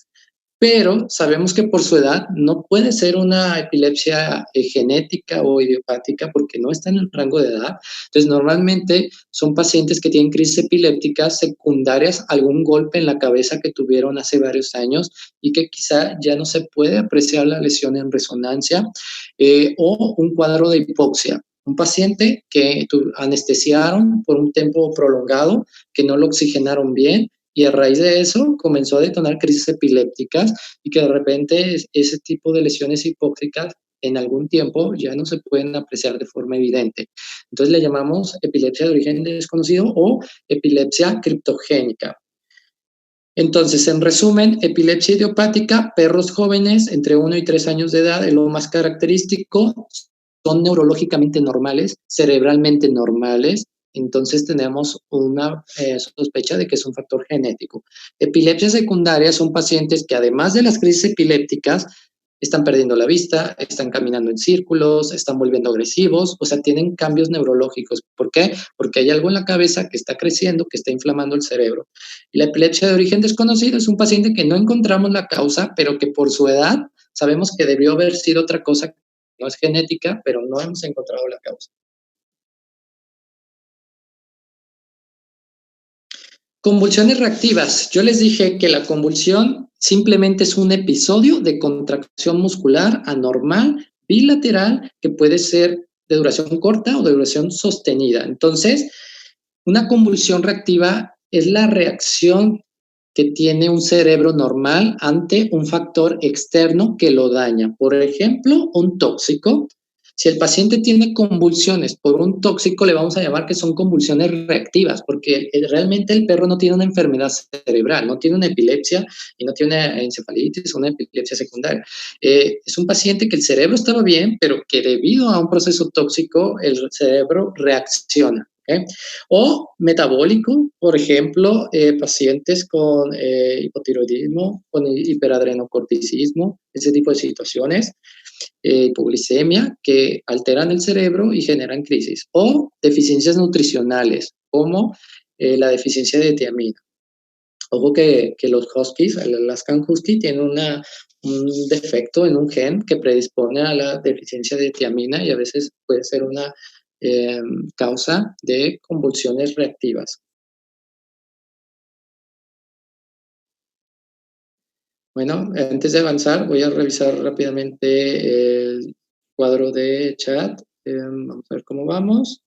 Pero sabemos que por su edad no puede ser una epilepsia genética o idiopática porque no está en el rango de edad. Entonces, normalmente son pacientes que tienen crisis epilépticas secundarias a algún golpe en la cabeza que tuvieron hace varios años y que quizá ya no se puede apreciar la lesión en resonancia o un cuadro de hipoxia. Un paciente que anestesiaron por un tiempo prolongado, que no lo oxigenaron bien, y a raíz de eso comenzó a detonar crisis epilépticas y que de repente ese tipo de lesiones hipóxicas en algún tiempo ya no se pueden apreciar de forma evidente. Entonces le llamamos epilepsia de origen desconocido o epilepsia criptogénica. Entonces, en resumen, epilepsia idiopática, perros jóvenes entre 1 y 3 años de edad, es lo más característico, son neurológicamente normales, cerebralmente normales, entonces tenemos una sospecha de que es un factor genético. Epilepsia secundaria son pacientes que además de las crisis epilépticas, están perdiendo la vista, están caminando en círculos, están volviendo agresivos, o sea, tienen cambios neurológicos. ¿Por qué? Porque hay algo en la cabeza que está creciendo, que está inflamando el cerebro. Y la epilepsia de origen desconocido es un paciente que no encontramos la causa, pero que por su edad sabemos que debió haber sido otra cosa, no es genética, pero no hemos encontrado la causa. Convulsiones reactivas. Yo les dije que la convulsión simplemente es un episodio de contracción muscular anormal, bilateral, que puede ser de duración corta o de duración sostenida. Entonces, una convulsión reactiva es la reacción que tiene un cerebro normal ante un factor externo que lo daña. Por ejemplo, un tóxico. Si el paciente tiene convulsiones por un tóxico, le vamos a llamar que son convulsiones reactivas, porque realmente el perro no tiene una enfermedad cerebral, no tiene una epilepsia y no tiene una encefalitis o una epilepsia secundaria. Es un paciente que el cerebro estaba bien, pero que debido a un proceso tóxico, el cerebro reacciona. O metabólico, por ejemplo, pacientes con hipotiroidismo, con hiperadrenocorticismo, ese tipo de situaciones. Hipoglicemia que alteran el cerebro y generan crisis, o deficiencias nutricionales como la deficiencia de tiamina. Ojo que los huskies, el Alaskan Husky, tiene un defecto en un gen que predispone a la deficiencia de tiamina y a veces puede ser una causa de convulsiones reactivas. Bueno, antes de avanzar, voy a revisar rápidamente el cuadro de chat. Vamos a ver cómo vamos.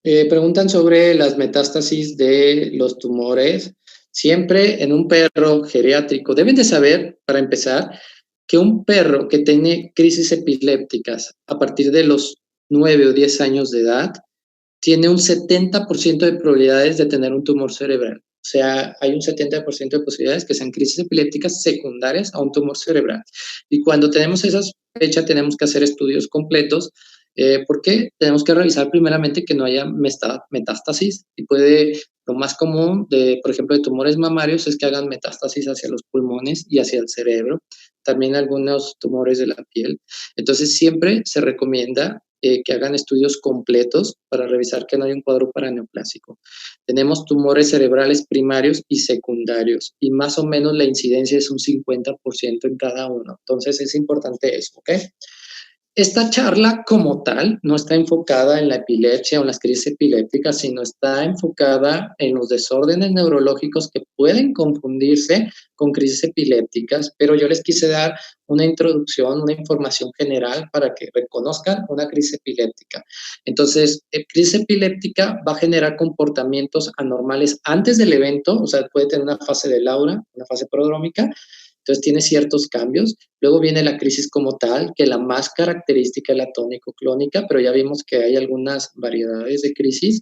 Preguntan sobre las metástasis de los tumores. Siempre en un perro geriátrico, deben de saber, para empezar, que un perro que tiene crisis epilépticas a partir de los 9 o 10 años de edad, tiene un 70% de probabilidades de tener un tumor cerebral. O sea, hay un 70% de posibilidades que sean crisis epilépticas secundarias a un tumor cerebral. Y cuando tenemos esa sospecha, tenemos que hacer estudios completos, porque tenemos que revisar primeramente que no haya metástasis. Y lo más común, por ejemplo, de tumores mamarios es que hagan metástasis hacia los pulmones y hacia el cerebro. También algunos tumores de la piel. Entonces, siempre se recomienda que hagan estudios completos para revisar que no hay un cuadro paraneoplásico. Tenemos tumores cerebrales primarios y secundarios, y más o menos la incidencia es un 50% en cada uno. Entonces, es importante eso, ¿ok? Esta charla como tal no está enfocada en la epilepsia o en las crisis epilépticas, sino está enfocada en los desórdenes neurológicos que pueden confundirse con crisis epilépticas, pero yo les quise dar una introducción, una información general para que reconozcan una crisis epiléptica. Entonces, crisis epiléptica va a generar comportamientos anormales antes del evento, o sea, puede tener una fase de Laura, una fase prodrómica. Entonces tiene ciertos cambios. Luego viene la crisis como tal, que la más característica es la tónico-clónica, pero ya vimos que hay algunas variedades de crisis.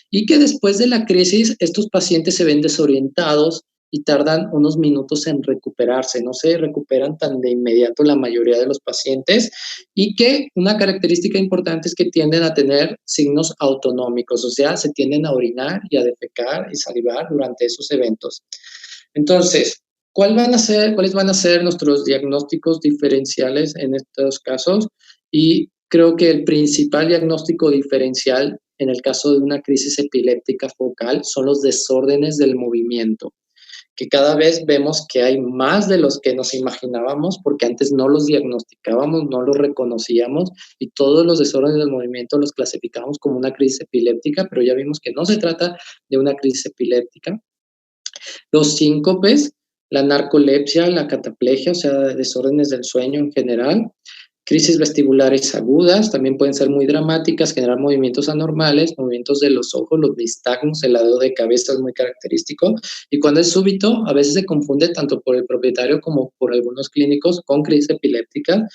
Y que después de la crisis, estos pacientes se ven desorientados y tardan unos minutos en recuperarse. No se recuperan tan de inmediato la mayoría de los pacientes. Y que una característica importante es que tienden a tener signos autonómicos, o sea, se tienden a orinar y a defecar y salivar durante esos eventos. Entonces, ¿cuáles van a ser nuestros diagnósticos diferenciales en estos casos? Y creo que el principal diagnóstico diferencial en el caso de una crisis epiléptica focal son los desórdenes del movimiento, que cada vez vemos que hay más de los que nos imaginábamos, porque antes no los diagnosticábamos, no los reconocíamos, y todos los desórdenes del movimiento los clasificábamos como una crisis epiléptica, pero ya vimos que no se trata de una crisis epiléptica. Los síncopes, la narcolepsia, la cataplegia, o sea, desórdenes del sueño en general, crisis vestibulares agudas, también pueden ser muy dramáticas, generar movimientos anormales, movimientos de los ojos, los nistagmos, el ladeo de cabeza es muy característico, y cuando es súbito, a veces se confunde tanto por el propietario como por algunos clínicos con crisis epiléptica,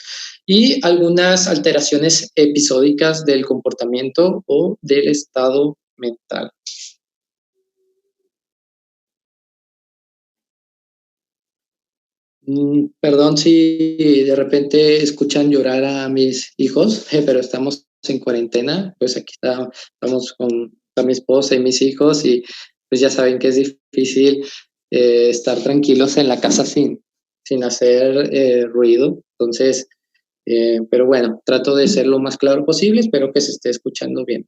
y algunas alteraciones episódicas del comportamiento o del estado mental. Perdón si de repente escuchan llorar a mis hijos, pero estamos en cuarentena, pues aquí estamos con mi esposa y mis hijos y pues ya saben que es difícil estar tranquilos en la casa sin hacer ruido. Entonces, pero bueno, trato de ser lo más claro posible, espero que se esté escuchando bien.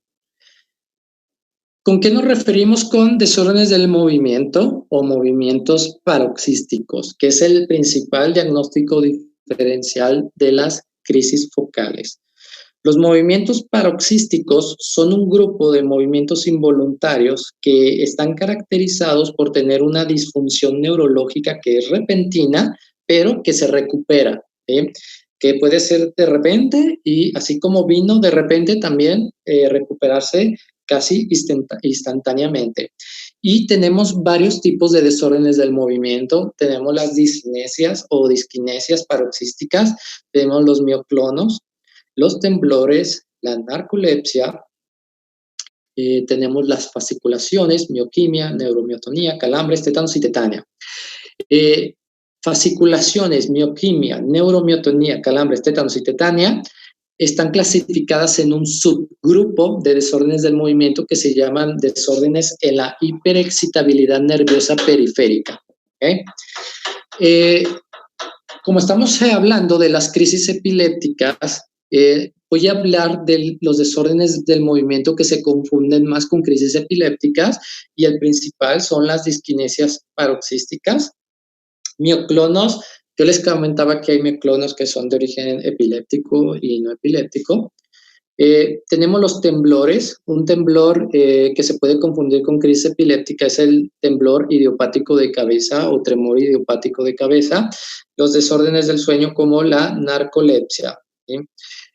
¿Con qué nos referimos con desórdenes del movimiento o movimientos paroxísticos, que es el principal diagnóstico diferencial de las crisis focales? Los movimientos paroxísticos son un grupo de movimientos involuntarios que están caracterizados por tener una disfunción neurológica que es repentina, pero que se recupera, ¿sí? Que puede ser de repente y así como vino de repente también recuperarse casi instantáneamente. Y tenemos varios tipos de desórdenes del movimiento. Tenemos las discinesias o disquinesias paroxísticas, tenemos los mioclonos, los temblores, la narcolepsia, tenemos las fasciculaciones, mioquimia, neuromiotonía, calambres, tétanos y tetania. Fasciculaciones, mioquimia, neuromiotonía, calambres, tétanos y tetania están clasificadas en un subgrupo de desórdenes del movimiento que se llaman desórdenes en la hiperexcitabilidad nerviosa periférica. ¿Okay? Como estamos hablando de las crisis epilépticas, voy a hablar de los desórdenes del movimiento que se confunden más con crisis epilépticas y el principal son las disquinesias paroxísticas, mioclonos, Yo les comentaba que hay mioclonos que son de origen epiléptico y no epiléptico. Tenemos los temblores. Un temblor que se puede confundir con crisis epiléptica es el temblor idiopático de cabeza o tremor idiopático de cabeza. Los desórdenes del sueño como la narcolepsia, ¿sí?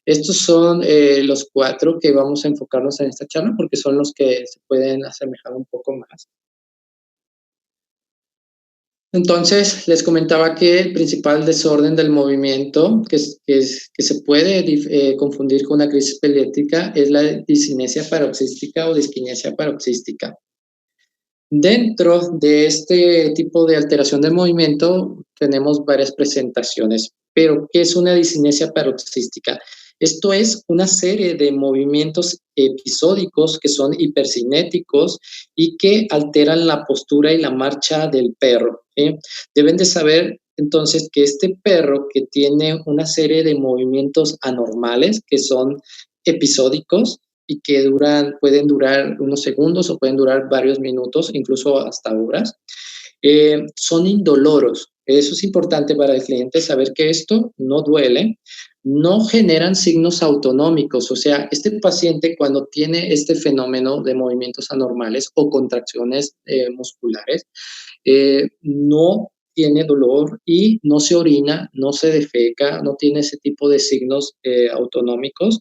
Estos son los 4 que vamos a enfocarnos en esta charla porque son los que se pueden asemejar un poco más. Entonces, les comentaba que el principal desorden del movimiento que se puede confundir con una crisis epiléptica es la discinesia paroxística o disquinesia paroxística. Dentro de este tipo de alteración del movimiento tenemos varias presentaciones, pero ¿qué es una discinesia paroxística? Esto es una serie de movimientos episódicos que son hipercinéticos y que alteran la postura y la marcha del perro, ¿sí? Deben de saber entonces que este perro que tiene una serie de movimientos anormales que son episódicos y que pueden durar unos segundos o pueden durar varios minutos, incluso hasta horas, son indoloros. Eso es importante para el cliente saber que esto no duele, no generan signos autonómicos, o sea, este paciente cuando tiene este fenómeno de movimientos anormales o contracciones musculares, no tiene dolor y no se orina, no se defeca, no tiene ese tipo de signos autonómicos,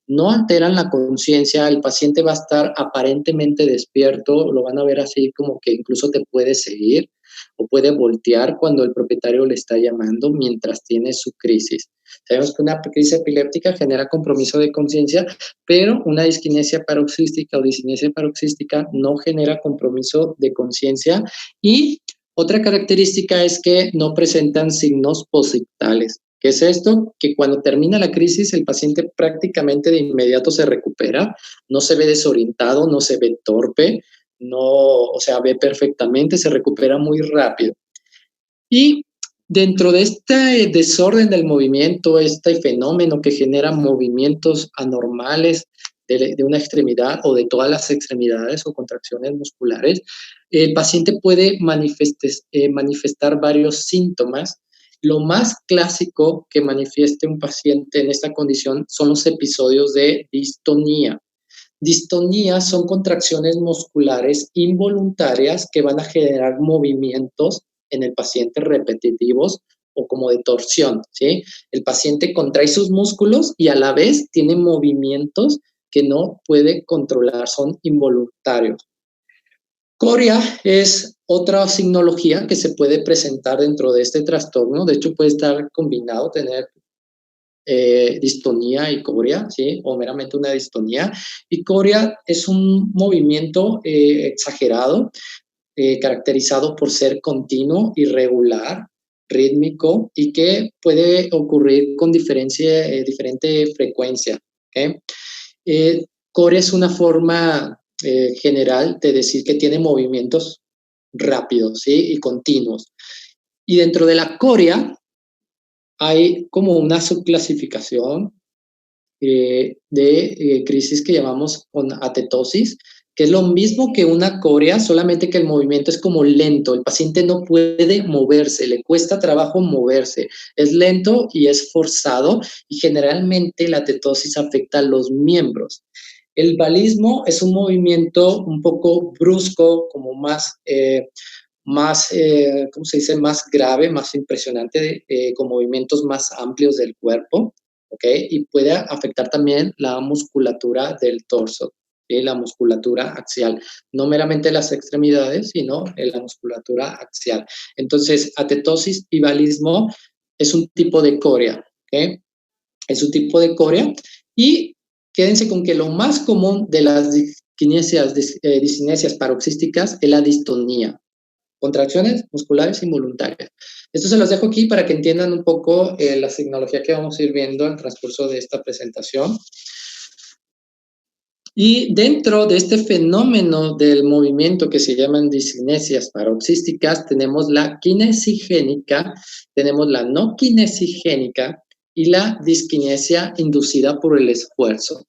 no alteran la conciencia, el paciente va a estar aparentemente despierto, lo van a ver así como que incluso te puede seguir o puede voltear cuando el propietario le está llamando mientras tiene su crisis. Sabemos que una crisis epiléptica genera compromiso de conciencia, pero una disquinesia paroxística o discinesia paroxística no genera compromiso de conciencia y otra característica es que no presentan signos posictales. ¿Qué es esto? Que cuando termina la crisis el paciente prácticamente de inmediato se recupera, no se ve desorientado, no se ve torpe, o sea, ve perfectamente, se recupera muy rápido. Y dentro de este desorden del movimiento, este fenómeno que genera movimientos anormales de una extremidad o de todas las extremidades o contracciones musculares, el paciente puede manifestar varios síntomas. Lo más clásico que manifieste un paciente en esta condición son los episodios de distonía. Distonía son contracciones musculares involuntarias que van a generar movimientos en el paciente repetitivos o como de torsión, ¿sí? El paciente contrae sus músculos y a la vez tiene movimientos que no puede controlar, son involuntarios. Coria es otra signología que se puede presentar dentro de este trastorno, de hecho puede estar combinado, tener distonía y coria, ¿sí? O meramente una distonía. Y coria es un movimiento exagerado, caracterizado por ser continuo, irregular, rítmico y que puede ocurrir con diferente frecuencia. ¿Okay? Coria es una forma general de decir que tiene movimientos rápidos, ¿sí? Y continuos. Y dentro de la coria hay como una subclasificación de crisis que llamamos con atetosis, que es lo mismo que una coria, solamente que el movimiento es como lento, el paciente no puede moverse, le cuesta trabajo moverse, es lento y es forzado y generalmente la atetosis afecta a los miembros. El balismo es un movimiento un poco brusco, como más, ¿cómo se dice? Más grave, más impresionante, con movimientos más amplios del cuerpo, ¿ok? Y puede afectar también la musculatura del torso, ¿sí? La musculatura axial, no meramente las extremidades, sino la musculatura axial. Entonces, atetosis y balismo es un tipo de coria, ¿ok? Es un tipo de coria y quédense con que lo más común de las discinesias paroxísticas es la distonía, contracciones musculares involuntarias. Esto se los dejo aquí para que entiendan un poco la signología que vamos a ir viendo en el transcurso de esta presentación. Y dentro de este fenómeno del movimiento que se llaman discinesias paroxísticas, tenemos la kinesigénica, tenemos la no kinesigénica y la disquinesia inducida por el esfuerzo.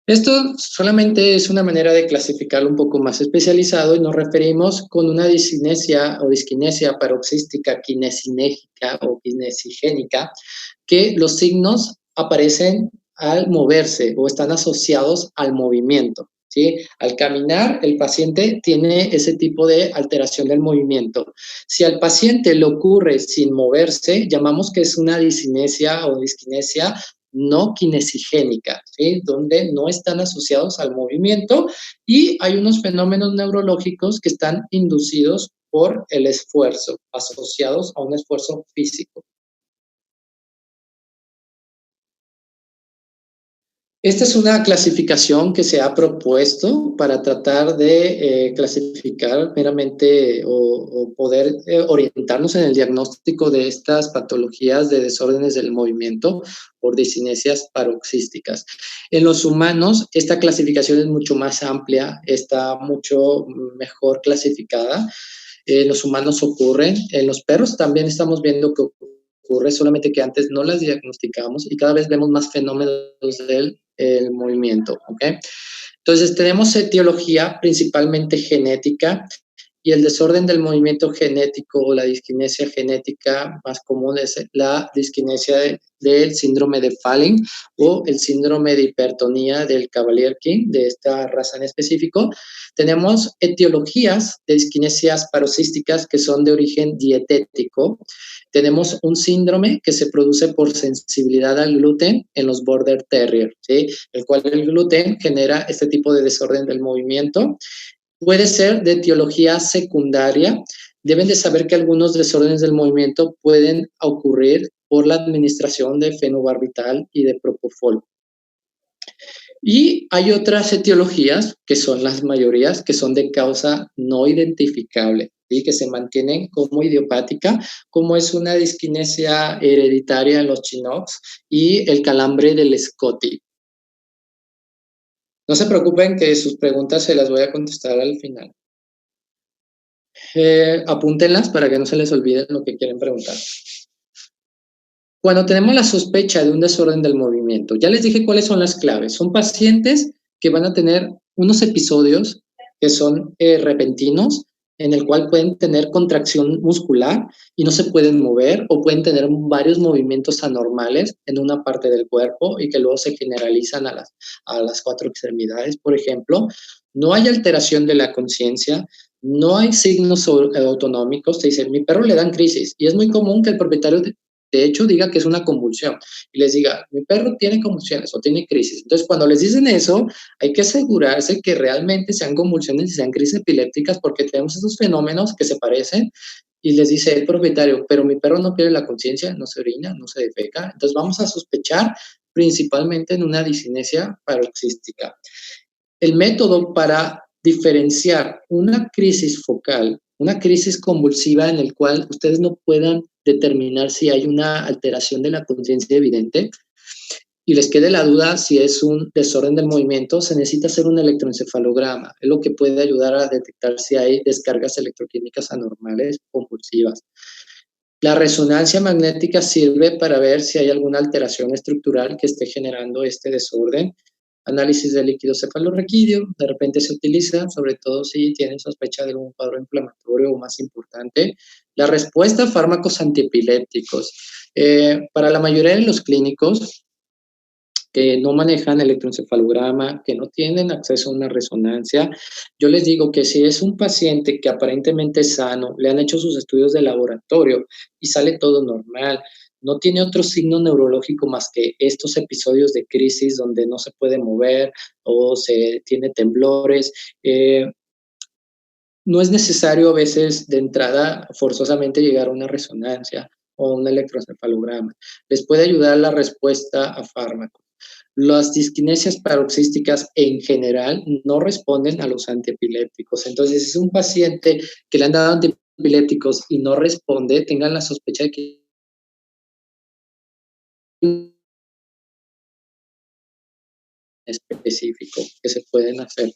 Esto solamente es una manera de clasificarlo un poco más especializado y nos referimos con una discinesia o disquinesia paroxística kinesinégica o kinesigénica, que los signos aparecen al moverse o están asociados al movimiento. ¿Sí? Al caminar, el paciente tiene ese tipo de alteración del movimiento. Si al paciente le ocurre sin moverse, llamamos que es una discinesia o disquinesia no kinesigénica, ¿sí? Donde no están asociados al movimiento y hay unos fenómenos neurológicos que están inducidos por el esfuerzo, asociados a un esfuerzo físico. Esta es una clasificación que se ha propuesto para tratar de clasificar meramente o poder orientarnos en el diagnóstico de estas patologías de desórdenes del movimiento por discinesias paroxísticas. En los humanos, esta clasificación es mucho más amplia, está mucho mejor clasificada. En los humanos ocurren, en los perros también estamos viendo que ocurre, solamente que antes no las diagnosticamos y cada vez vemos más fenómenos del movimiento, ¿ok? Entonces tenemos etiología principalmente genética y el desorden del movimiento genético o la disquinesia genética más común es la disquinesia del síndrome de Fallin o el síndrome de hipertonía del Cavalier-King, de esta raza en específico. Tenemos etiologías de disquinesias paroxísticas que son de origen dietético. Tenemos un síndrome que se produce por sensibilidad al gluten en los Border Terrier, ¿sí? El cual el gluten genera este tipo de desorden del movimiento. Puede ser de etiología secundaria. Deben de saber que algunos desórdenes del movimiento pueden ocurrir por la administración de fenobarbital y de propofol. Y hay otras etiologías, que son las mayorías, que son de causa no identificable, ¿sí? Que se mantienen como idiopática, como es una disquinesia hereditaria en los chinook y el calambre del Scotty. No se preocupen que sus preguntas se las voy a contestar al final. Apúntenlas para que no se les olvide lo que quieren preguntar. Cuando tenemos la sospecha de un desorden del movimiento, ya les dije cuáles son las claves. Son pacientes que van a tener unos episodios que son repentinos, en el cual pueden tener contracción muscular y no se pueden mover, o pueden tener varios movimientos anormales en una parte del cuerpo y que luego se generalizan a las 4 extremidades, por ejemplo. No hay alteración de la conciencia, no hay signos autonómicos. Te dicen, mi perro le dan crisis, y es muy común que el propietario de hecho diga que es una convulsión y les diga, mi perro tiene convulsiones o tiene crisis. Entonces, cuando les dicen eso, hay que asegurarse que realmente sean convulsiones y sean crisis epilépticas, porque tenemos esos fenómenos que se parecen. Y les dice el propietario, pero mi perro no pierde la conciencia, no se orina, no se defeca. Entonces vamos a sospechar principalmente en una discinesia paroxística. El método para diferenciar una crisis focal, una crisis convulsiva en el cual ustedes no puedan determinar si hay una alteración de la conciencia evidente y les quede la duda si es un desorden del movimiento, se necesita hacer un electroencefalograma. Es lo que puede ayudar a detectar si hay descargas electroquímicas anormales convulsivas. La resonancia magnética sirve para ver si hay alguna alteración estructural que esté generando este desorden. Análisis de líquido cefalorraquídeo, de repente se utiliza, sobre todo si tienen sospecha de algún cuadro inflamatorio o más importante. La respuesta a fármacos antiepilépticos. Para la mayoría de los clínicos que no manejan electroencefalograma, que no tienen acceso a una resonancia, yo les digo que si es un paciente que aparentemente es sano, le han hecho sus estudios de laboratorio y sale todo normal, no tiene otro signo neurológico más que estos episodios de crisis donde no se puede mover o se tiene temblores, no es necesario a veces de entrada forzosamente llegar a una resonancia o un electroencefalograma. Les puede ayudar la respuesta a fármacos. Las disquinesias paroxísticas en general no responden a los antiepilépticos. Entonces, si es un paciente que le han dado antiepilépticos y no responde, tengan la sospecha de que específico que se pueden hacer.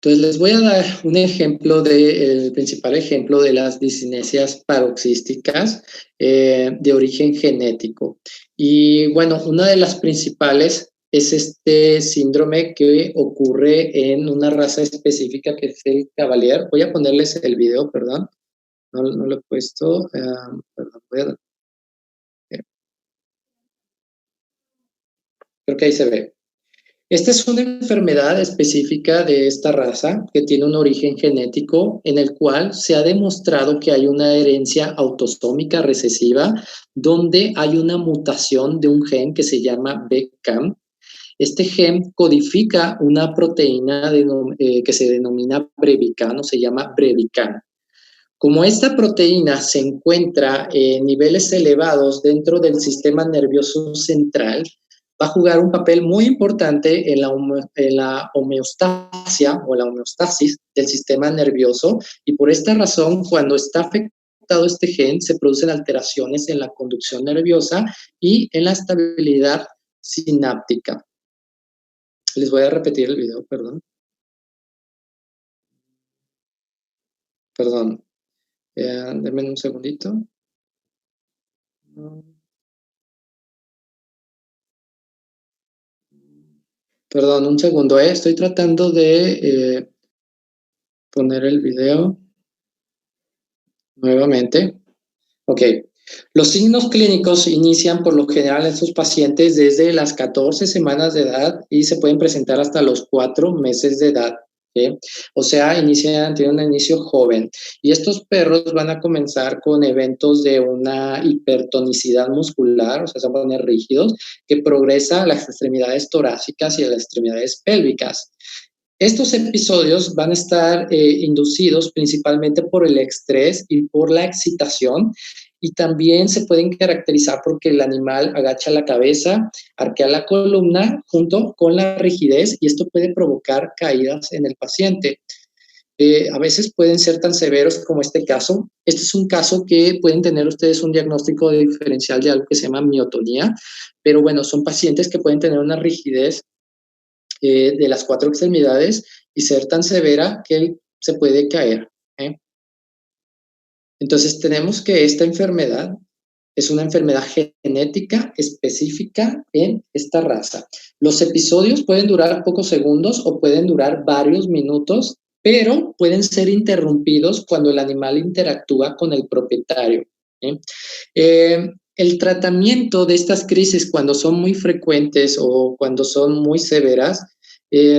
Entonces, les voy a dar un ejemplo el principal ejemplo de las discinesias paroxísticas de origen genético. Y bueno, una de las principales es este síndrome que ocurre en una raza específica que es el Cavalier. Voy a ponerles el video, perdón. No lo he puesto. Perdón, creo que ahí se ve. Esta es una enfermedad específica de esta raza que tiene un origen genético en el cual se ha demostrado que hay una herencia autosómica recesiva donde hay una mutación de un gen que se llama BCAM. Este gen codifica una proteína que se denomina brevican o se llama brevican. Como esta proteína se encuentra en niveles elevados dentro del sistema nervioso central, va a jugar un papel muy importante en la homeostasia o la homeostasis del sistema nervioso y por esta razón, cuando está afectado este gen, se producen alteraciones en la conducción nerviosa y en la estabilidad sináptica. Les voy a repetir el video, perdón. Perdón. Denme un segundito. Perdón, un segundo, estoy tratando de poner el video nuevamente. Ok. Los signos clínicos inician por lo general en estos pacientes desde las 14 semanas de edad y se pueden presentar hasta los 4 meses de edad. ¿Sí? O sea, tienen un inicio joven. Y estos perros van a comenzar con eventos de una hipertonicidad muscular, o sea, se van a poner rígidos, que progresa a las extremidades torácicas y a las extremidades pélvicas. Estos episodios van a estar inducidos principalmente por el estrés y por la excitación y también se pueden caracterizar porque el animal agacha la cabeza, arquea la columna junto con la rigidez y esto puede provocar caídas en el paciente. A veces pueden ser tan severos como este caso. Este es un caso que pueden tener ustedes un diagnóstico diferencial de algo que se llama miotonía, pero bueno, son pacientes que pueden tener una rigidez de las 4 extremidades y ser tan severa que él se puede caer. Entonces tenemos que esta enfermedad es una enfermedad genética específica en esta raza. Los episodios pueden durar pocos segundos o pueden durar varios minutos, pero pueden ser interrumpidos cuando el animal interactúa con el propietario. El tratamiento de estas crisis cuando son muy frecuentes o cuando son muy severas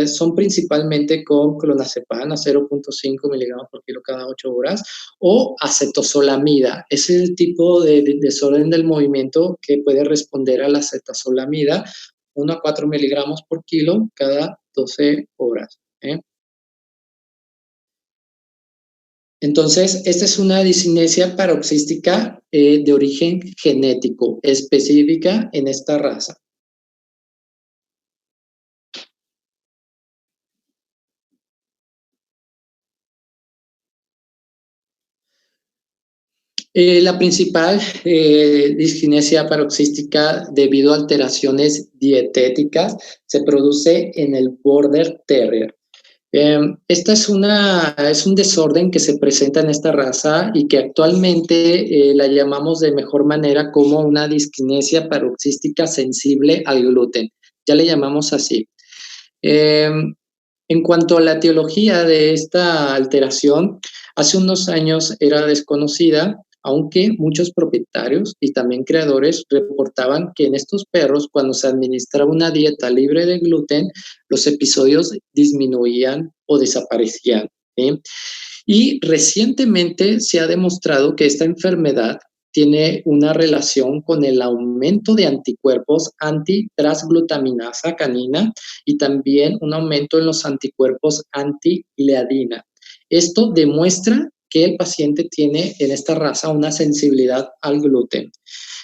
son principalmente con clonazepam a 0.5 miligramos por kilo cada 8 horas o acetozolamida. Es el tipo de desorden del movimiento que puede responder a la acetozolamida 1 a 4 miligramos por kilo cada 12 horas. Entonces, esta es una discinesia paroxística de origen genético, específica en esta raza. La principal discinesia paroxística debido a alteraciones dietéticas se produce en el Border Terrier. Esta es un desorden que se presenta en esta raza y que actualmente la llamamos de mejor manera como una discinesia paroxística sensible al gluten. Ya le llamamos así. En cuanto a la etiología de esta alteración, hace unos años era desconocida, aunque muchos propietarios y también creadores reportaban que en estos perros, cuando se administraba una dieta libre de gluten, los episodios disminuían o desaparecían. ¿Sí? Y recientemente se ha demostrado que esta enfermedad tiene una relación con el aumento de anticuerpos antitrasglutaminasa canina y también un aumento en los anticuerpos anti-gliadina. Esto demuestra que el paciente tiene en esta raza una sensibilidad al gluten.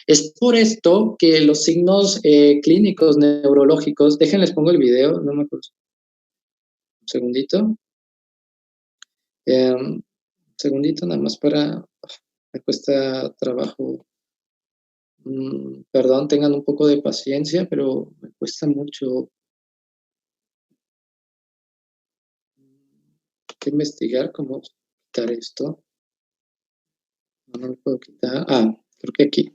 Es por esto que los signos clínicos neurológicos, déjenles pongo el video, no me acuerdo. Un segundito. Un segundito nada más me cuesta trabajo. Perdón, tengan un poco de paciencia, pero me cuesta mucho. que investigar cómo quitar esto. No lo puedo quitar. Creo que aquí.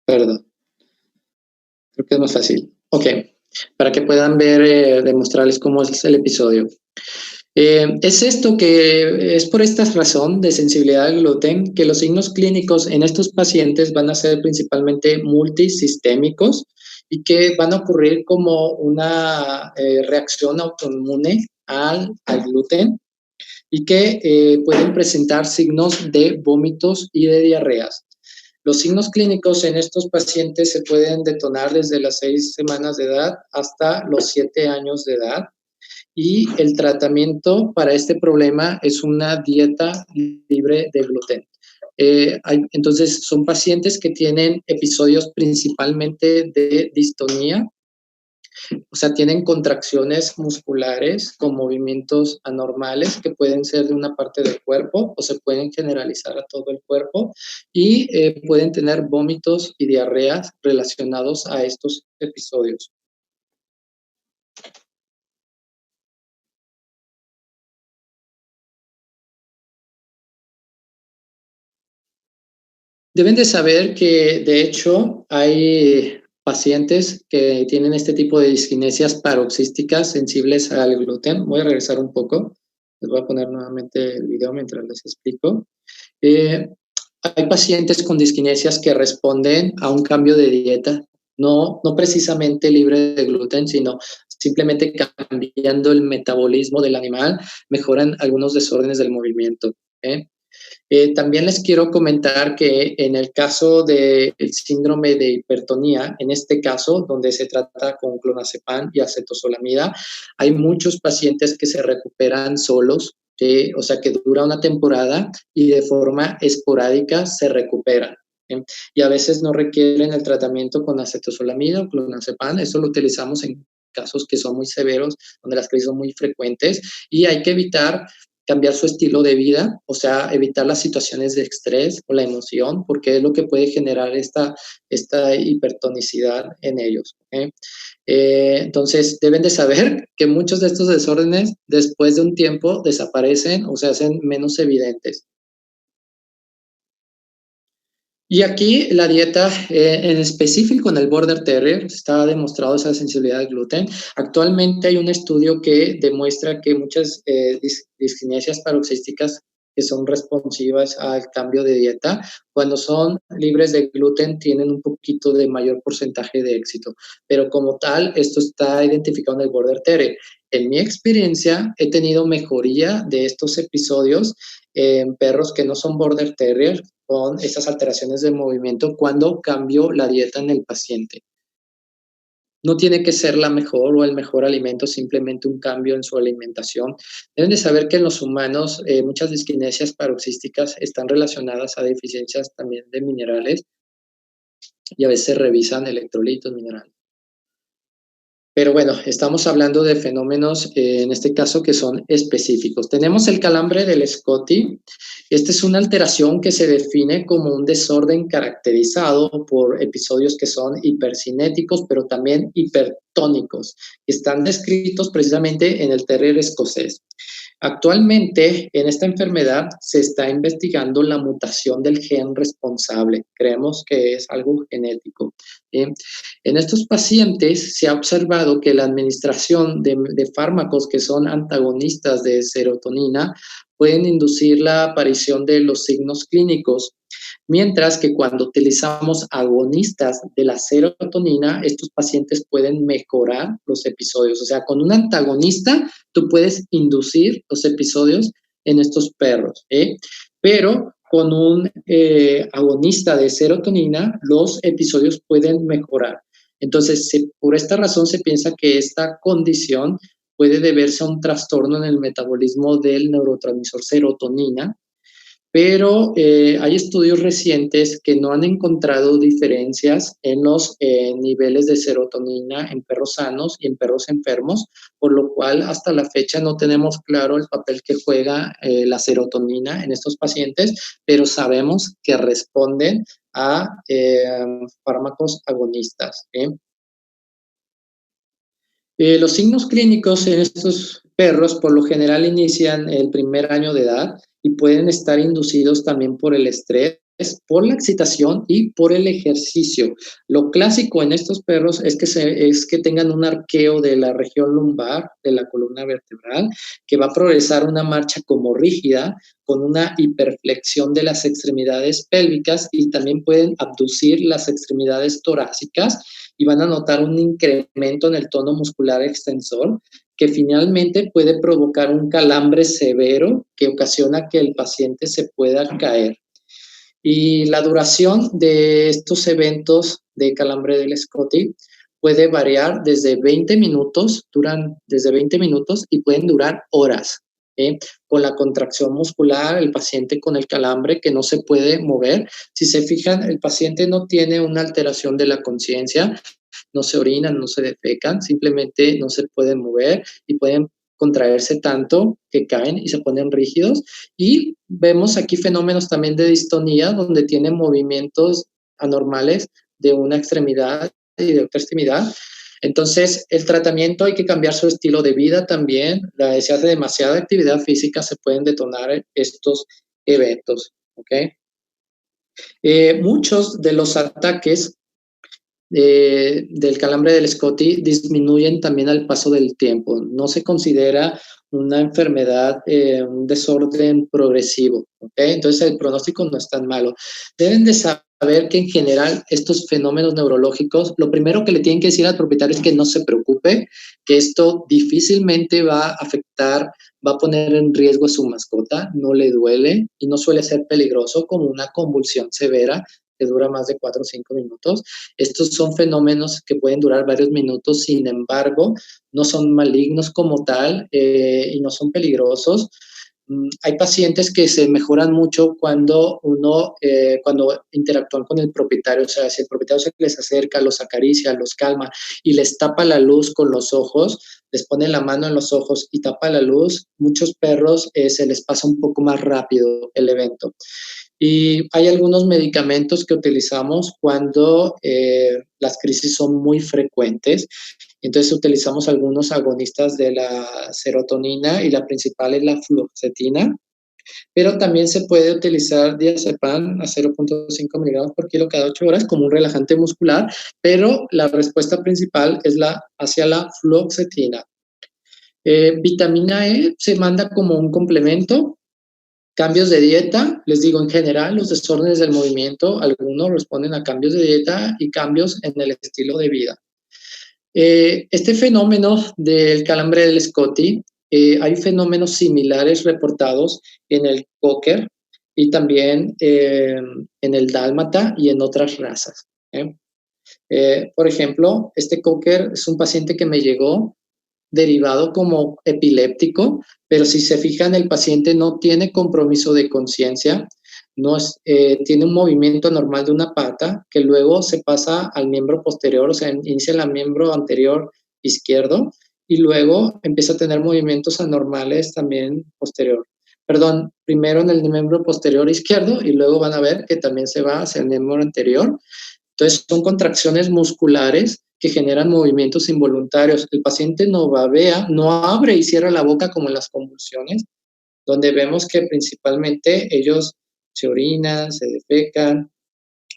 Perdón. Creo que es más fácil. Ok. Para que puedan ver, demostrarles cómo es el episodio. Es esto que es por esta razón de sensibilidad al gluten que los signos clínicos en estos pacientes van a ser principalmente multisistémicos y que van a ocurrir como una reacción autoinmune al gluten y que pueden presentar signos de vómitos y de diarreas. Los signos clínicos en estos pacientes se pueden detonar desde las 6 semanas de edad hasta los 7 años de edad. Y el tratamiento para este problema es una dieta libre de gluten. Entonces, son pacientes que tienen episodios principalmente de distonía, o sea, tienen contracciones musculares con movimientos anormales que pueden ser de una parte del cuerpo o se pueden generalizar a todo el cuerpo y pueden tener vómitos y diarreas relacionados a estos episodios. Deben de saber que, de hecho, hay pacientes que tienen este tipo de diskinesias paroxísticas sensibles al gluten. Voy a regresar un poco. Les voy a poner nuevamente el video mientras les explico. Hay pacientes con diskinesias que responden a un cambio de dieta, no precisamente libre de gluten, sino simplemente cambiando el metabolismo del animal, mejoran algunos desórdenes del movimiento. También les quiero comentar que en el caso del síndrome de hipertonía, en este caso, donde se trata con clonazepam y acetozolamida, hay muchos pacientes que se recuperan solos, o sea, que dura una temporada y de forma esporádica se recuperan. Y a veces no requieren el tratamiento con acetozolamida o clonazepam. Eso lo utilizamos en casos que son muy severos, donde las crisis son muy frecuentes y hay que evitar cambiar su estilo de vida, o sea, evitar las situaciones de estrés o la emoción, porque es lo que puede generar esta hipertonicidad en ellos. Entonces, deben de saber que muchos de estos desórdenes, después de un tiempo, desaparecen o se hacen menos evidentes. Y aquí la dieta, en específico en el Border Terrier, está demostrado esa sensibilidad al gluten. Actualmente hay un estudio que demuestra que muchas diskinesias paroxísticas que son responsivas al cambio de dieta, cuando son libres de gluten tienen un poquito de mayor porcentaje de éxito. Pero como tal, esto está identificado en el Border Terrier. En mi experiencia, he tenido mejoría de estos episodios en perros que no son Border Terrier, con estas alteraciones de movimiento cuando cambio la dieta en el paciente. No tiene que ser la mejor o el mejor alimento, simplemente un cambio en su alimentación. Deben de saber que en los humanos muchas diskinesias paroxísticas están relacionadas a deficiencias también de minerales y a veces revisan electrolitos minerales. Pero bueno, estamos hablando de fenómenos, en este caso, que son específicos. Tenemos el calambre del Scotty. Esta es una alteración que se define como un desorden caracterizado por episodios que son hipercinéticos, pero también hipertónicos, que están descritos precisamente en el terrier escocés. Actualmente, en esta enfermedad se está investigando la mutación del gen responsable. Creemos que es algo genético. En estos pacientes se ha observado que la administración de fármacos que son antagonistas de serotonina pueden inducir la aparición de los signos clínicos, mientras que cuando utilizamos agonistas de la serotonina, estos pacientes pueden mejorar los episodios. O sea, con un antagonista tú puedes inducir los episodios en estos perros, pero con un agonista de serotonina, los episodios pueden mejorar. Entonces, por esta razón se piensa que esta condición puede deberse a un trastorno en el metabolismo del neurotransmisor serotonina, pero hay estudios recientes que no han encontrado diferencias en los niveles de serotonina en perros sanos y en perros enfermos, por lo cual hasta la fecha no tenemos claro el papel que juega la serotonina en estos pacientes, pero sabemos que responden a fármacos agonistas. Los signos clínicos en estos perros por lo general inician el primer año de edad y pueden estar inducidos también por el estrés, por la excitación y por el ejercicio. Lo clásico en estos perros es que tengan un arqueo de la región lumbar, de la columna vertebral, que va a progresar una marcha como rígida, con una hiperflexión de las extremidades pélvicas y también pueden abducir las extremidades torácicas y van a notar un incremento en el tono muscular extensor que finalmente puede provocar un calambre severo que ocasiona que el paciente se pueda caer. Y la duración de estos eventos de calambre del SCOTY puede variar desde 20 minutos, duran desde 20 minutos y pueden durar horas. Con la contracción muscular, el paciente con el calambre que no se puede mover. Si se fijan, el paciente no tiene una alteración de la conciencia, no se orinan, no se defecan, simplemente no se pueden mover y pueden contraerse tanto que caen y se ponen rígidos. Y vemos aquí fenómenos también de distonía, donde tienen movimientos anormales de una extremidad y de otra extremidad. Entonces, el tratamiento hay que cambiar su estilo de vida también. Si hace demasiada actividad física, se pueden detonar estos eventos. ¿Okay? Muchos de los ataques del calambre del SCOTY disminuyen también al paso del tiempo. No se considera una enfermedad, un desorden progresivo. ¿Okay? Entonces, el pronóstico no es tan malo. Deben de saber que en general estos fenómenos neurológicos, lo primero que le tienen que decir al propietario es que no se preocupe, que esto difícilmente va a afectar, va a poner en riesgo a su mascota, no le duele y no suele ser peligroso como una convulsión severa que dura más de 4 o 5 minutos. Estos son fenómenos que pueden durar varios minutos, sin embargo, no son malignos como tal y no son peligrosos. Hay pacientes que se mejoran mucho cuando cuando interactúan con el propietario, o sea, si el propietario se les acerca, los acaricia, los calma y les tapa la luz con los ojos, les pone la mano en los ojos y tapa la luz, muchos perros se les pasa un poco más rápido el evento. Y hay algunos medicamentos que utilizamos cuando las crisis son muy frecuentes. Entonces utilizamos algunos agonistas de la serotonina y la principal es la fluoxetina, pero también se puede utilizar diazepam a 0.5 miligramos por kilo cada 8 horas como un relajante muscular, pero la respuesta principal es hacia la fluoxetina. Vitamina E se manda como un complemento. Cambios de dieta, les digo, en general, los desórdenes del movimiento, algunos responden a cambios de dieta y cambios en el estilo de vida. Este fenómeno del calambre del SCOTY, hay fenómenos similares reportados en el cocker y también en el dálmata y en otras razas. Por ejemplo, este cocker es un paciente que me llegó derivado como epiléptico, pero si se fijan, el paciente no tiene compromiso de conciencia, tiene un movimiento normal de una pata que luego se pasa al miembro posterior, o sea, inicia en el miembro anterior izquierdo y luego empieza a tener movimientos anormales también posterior. Perdón, primero en el miembro posterior izquierdo y luego van a ver que también se va hacia el miembro anterior. Entonces, son contracciones musculares que generan movimientos involuntarios. El paciente no babea, no abre y cierra la boca como en las convulsiones, donde vemos que principalmente ellos se orinan, se defecan,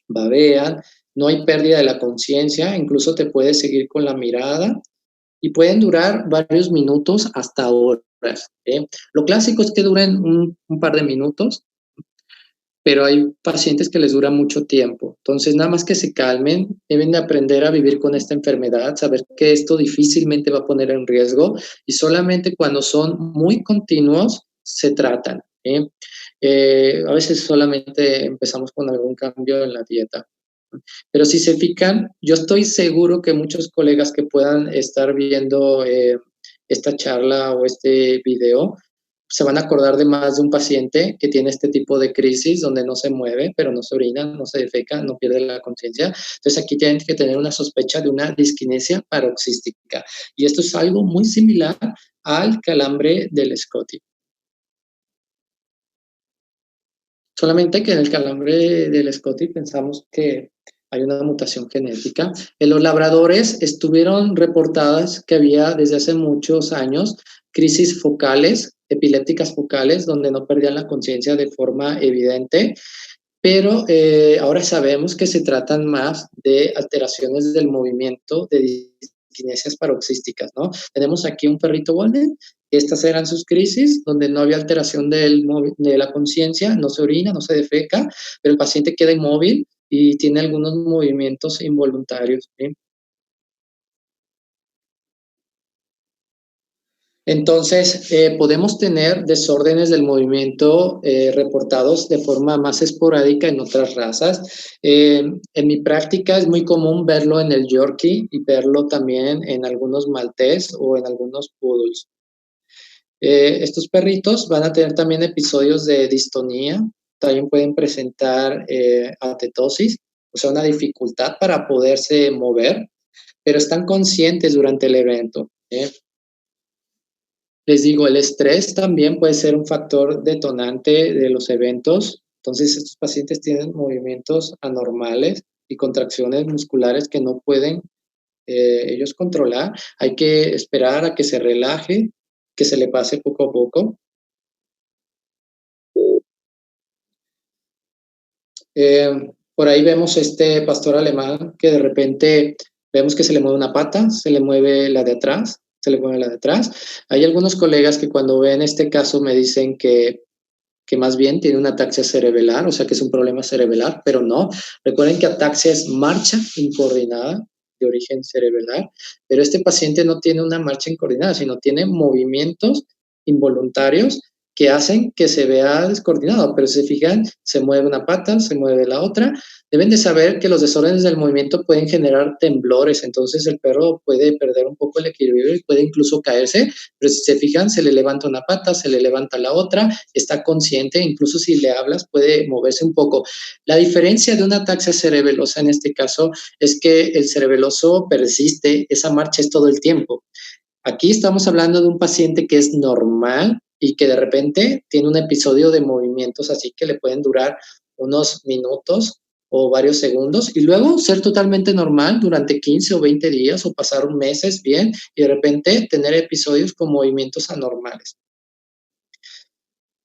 babean, no hay pérdida de la conciencia, incluso te puedes seguir con la mirada y pueden durar varios minutos hasta horas. Lo clásico es que duren un par de minutos, pero hay pacientes que les dura mucho tiempo. Entonces, nada más que se calmen, deben de aprender a vivir con esta enfermedad, saber que esto difícilmente va a poner en riesgo y solamente cuando son muy continuos se tratan. A veces solamente empezamos con algún cambio en la dieta. Pero si se fijan, yo estoy seguro que muchos colegas que puedan estar viendo esta charla o este video se van a acordar de más de un paciente que tiene este tipo de crisis donde no se mueve, pero no se orina, no se defeca, no pierde la conciencia. Entonces aquí tienen que tener una sospecha de una disquinesia paroxística. Y esto es algo muy similar al calambre del SCOTY. Solamente que en el calambre del SCOTY pensamos que hay una mutación genética. En los labradores estuvieron reportadas que había desde hace muchos años crisis focales, epilépticas focales, donde no perdían la conciencia de forma evidente, pero ahora sabemos que se tratan más de alteraciones del movimiento, de disquinesias paroxísticas, ¿no? Tenemos aquí un perrito golden, estas eran sus crisis, donde no había alteración de la conciencia, no se orina, no se defeca, pero el paciente queda inmóvil y tiene algunos movimientos involuntarios, ¿sí? Entonces, podemos tener desórdenes del movimiento reportados de forma más esporádica en otras razas. En mi práctica es muy común verlo en el Yorkie y verlo también en algunos maltés o en algunos poodles. Estos perritos van a tener también episodios de distonía, también pueden presentar atetosis, o sea, una dificultad para poderse mover, pero están conscientes durante el evento. Les digo, el estrés también puede ser un factor detonante de los eventos. Entonces, estos pacientes tienen movimientos anormales y contracciones musculares que no pueden ellos controlar. Hay que esperar a que se relaje, que se le pase poco a poco. Por ahí vemos este pastor alemán que de repente vemos que se le mueve una pata, se le mueve la de atrás, se le mueve la de atrás. Hay algunos colegas que cuando ven este caso me dicen que más bien tiene una ataxia cerebelar, o sea que es un problema cerebelar, pero no. Recuerden que ataxia es marcha incoordinada de origen cerebelar, pero este paciente no tiene una marcha incoordinada, sino tiene movimientos involuntarios que hacen que se vea descoordinado, pero si se fijan, se mueve una pata, se mueve la otra. Deben de saber que los desórdenes del movimiento pueden generar temblores, entonces el perro puede perder un poco el equilibrio y puede incluso caerse, pero si se fijan, se le levanta una pata, se le levanta la otra, está consciente, incluso si le hablas puede moverse un poco. La diferencia de una ataxia cerebelosa en este caso es que el cerebeloso persiste, esa marcha es todo el tiempo. Aquí estamos hablando de un paciente que es normal y que de repente tiene un episodio de movimientos así que le pueden durar unos minutos o varios segundos y luego ser totalmente normal durante 15 o 20 días o pasar meses bien y de repente tener episodios con movimientos anormales.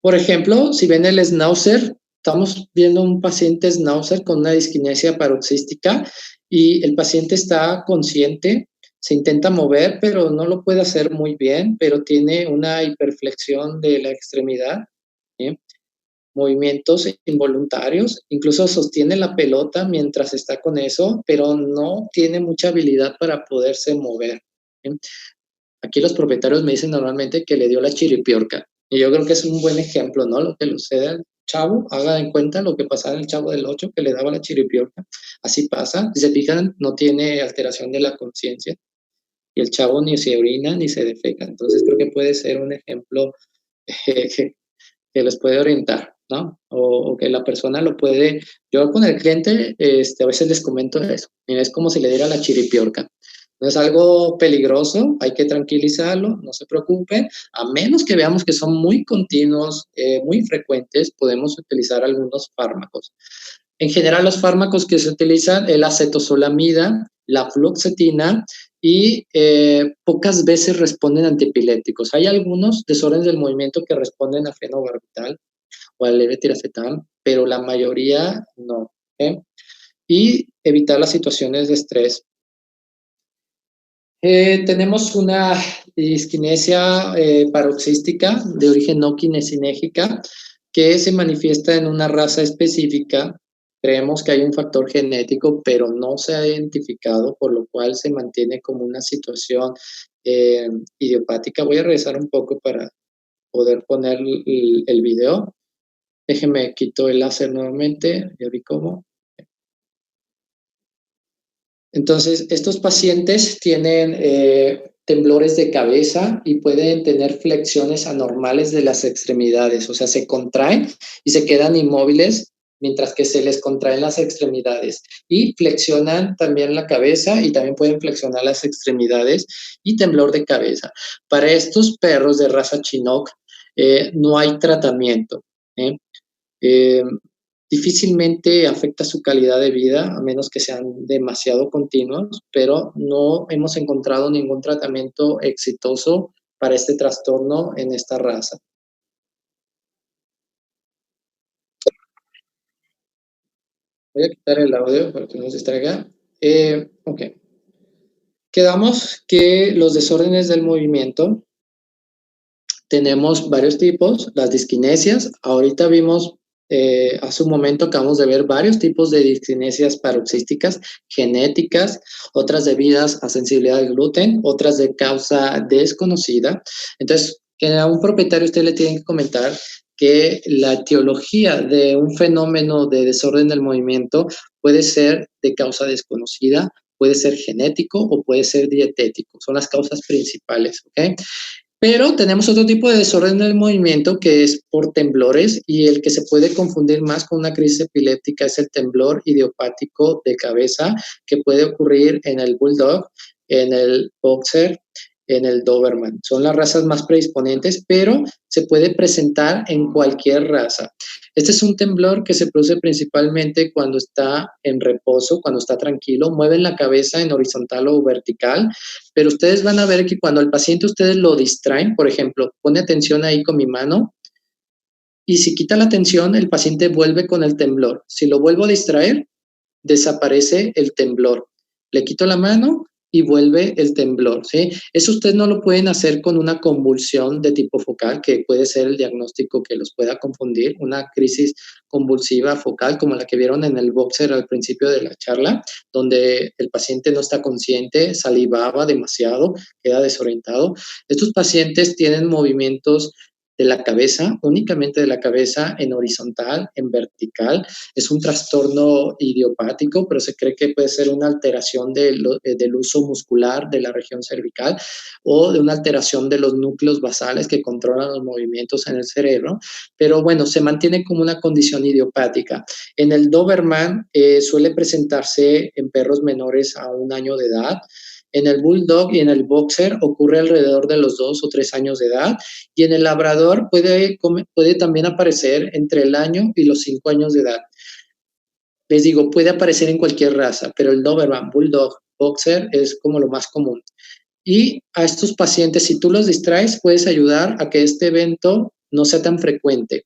Por ejemplo, si ven el schnauzer, estamos viendo un paciente schnauzer con una disquinesia paroxística y el paciente está consciente, se intenta mover, pero no lo puede hacer muy bien, pero tiene una hiperflexión de la extremidad, ¿sí? Movimientos involuntarios, incluso sostiene la pelota mientras está con eso, pero no tiene mucha habilidad para poderse mover, ¿sí? Aquí los propietarios me dicen normalmente que le dio la chiripiorca, y yo creo que es un buen ejemplo, ¿no? Lo que le sucede al chavo, haga en cuenta lo que pasaba en el Chavo del 8, que le daba la chiripiorca, así pasa, si se fijan, no tiene alteración de la conciencia, y el chavo ni se orina ni se defeca, entonces creo que puede ser un ejemplo que les puede orientar, ¿no? O que la persona lo puede, yo con el cliente a veces les comento eso, mira, es como si le diera la chiripiorca. No es algo peligroso, hay que tranquilizarlo, no se preocupen, a menos que veamos que son muy continuos, muy frecuentes, podemos utilizar algunos fármacos. En general, los fármacos que se utilizan es la acetozolamida, la fluoxetina y pocas veces responden a antiepilépticos. Hay algunos desórdenes del movimiento que responden a fenobarbital o al levetiracetam, pero la mayoría no. Y evitar las situaciones de estrés. Tenemos una disquinesia paroxística de origen no kinesinérgica que se manifiesta en una raza específica. Creemos que hay un factor genético, pero no se ha identificado, por lo cual se mantiene como una situación idiopática. Voy a regresar un poco para poder poner el video. Déjenme quito el láser nuevamente, ya vi cómo. Entonces, estos pacientes tienen temblores de cabeza y pueden tener flexiones anormales de las extremidades, o sea, se contraen y se quedan inmóviles mientras que se les contraen las extremidades y flexionan también la cabeza y también pueden flexionar las extremidades y temblor de cabeza. Para estos perros de raza Chinook no hay tratamiento. Difícilmente afecta su calidad de vida, a menos que sean demasiado continuos, pero no hemos encontrado ningún tratamiento exitoso para este trastorno en esta raza. Voy a quitar el audio para que no se distraiga. Ok. Quedamos que los desórdenes del movimiento tenemos varios tipos, las disquinesias. Ahorita vimos, hace un momento acabamos de ver varios tipos de disquinesias paroxísticas, genéticas, otras debidas a sensibilidad al gluten, otras de causa desconocida. Entonces, a un propietario usted le tiene que comentar que la etiología de un fenómeno de desorden del movimiento puede ser de causa desconocida, puede ser genético o puede ser dietético. Son las causas principales, ¿ok? Pero tenemos otro tipo de desorden del movimiento que es por temblores y el que se puede confundir más con una crisis epiléptica es el temblor idiopático de cabeza que puede ocurrir en el bulldog, en el boxer, en el doberman. Son las razas más predisponentes, pero se puede presentar en cualquier raza. Este es un temblor que se produce principalmente cuando está en reposo, cuando está tranquilo, mueven la cabeza en horizontal o vertical, pero ustedes van a ver que cuando al paciente ustedes lo distraen, por ejemplo, pone atención ahí con mi mano, y si quita la atención, el paciente vuelve con el temblor. Si lo vuelvo a distraer, desaparece el temblor. Le quito la mano y vuelve el temblor, ¿sí? Eso ustedes no lo pueden hacer con una convulsión de tipo focal, que puede ser el diagnóstico que los pueda confundir, una crisis convulsiva focal, como la que vieron en el boxer al principio de la charla, donde el paciente no está consciente, salivaba demasiado, queda desorientado. Estos pacientes tienen movimientos de la cabeza, únicamente de la cabeza en horizontal, en vertical. Es un trastorno idiopático, pero se cree que puede ser una alteración del uso muscular de la región cervical o de una alteración de los núcleos basales que controlan los movimientos en el cerebro. Pero bueno, se mantiene como una condición idiopática. En el Doberman suele presentarse en perros menores a 1 año de edad. En el bulldog y en el boxer ocurre alrededor de los 2 o 3 años de edad, y en el labrador puede también aparecer entre el año y los 5 años de edad. Les digo, puede aparecer en cualquier raza, pero el Doberman, bulldog, boxer es como lo más común. Y a estos pacientes, si tú los distraes, puedes ayudar a que este evento no sea tan frecuente.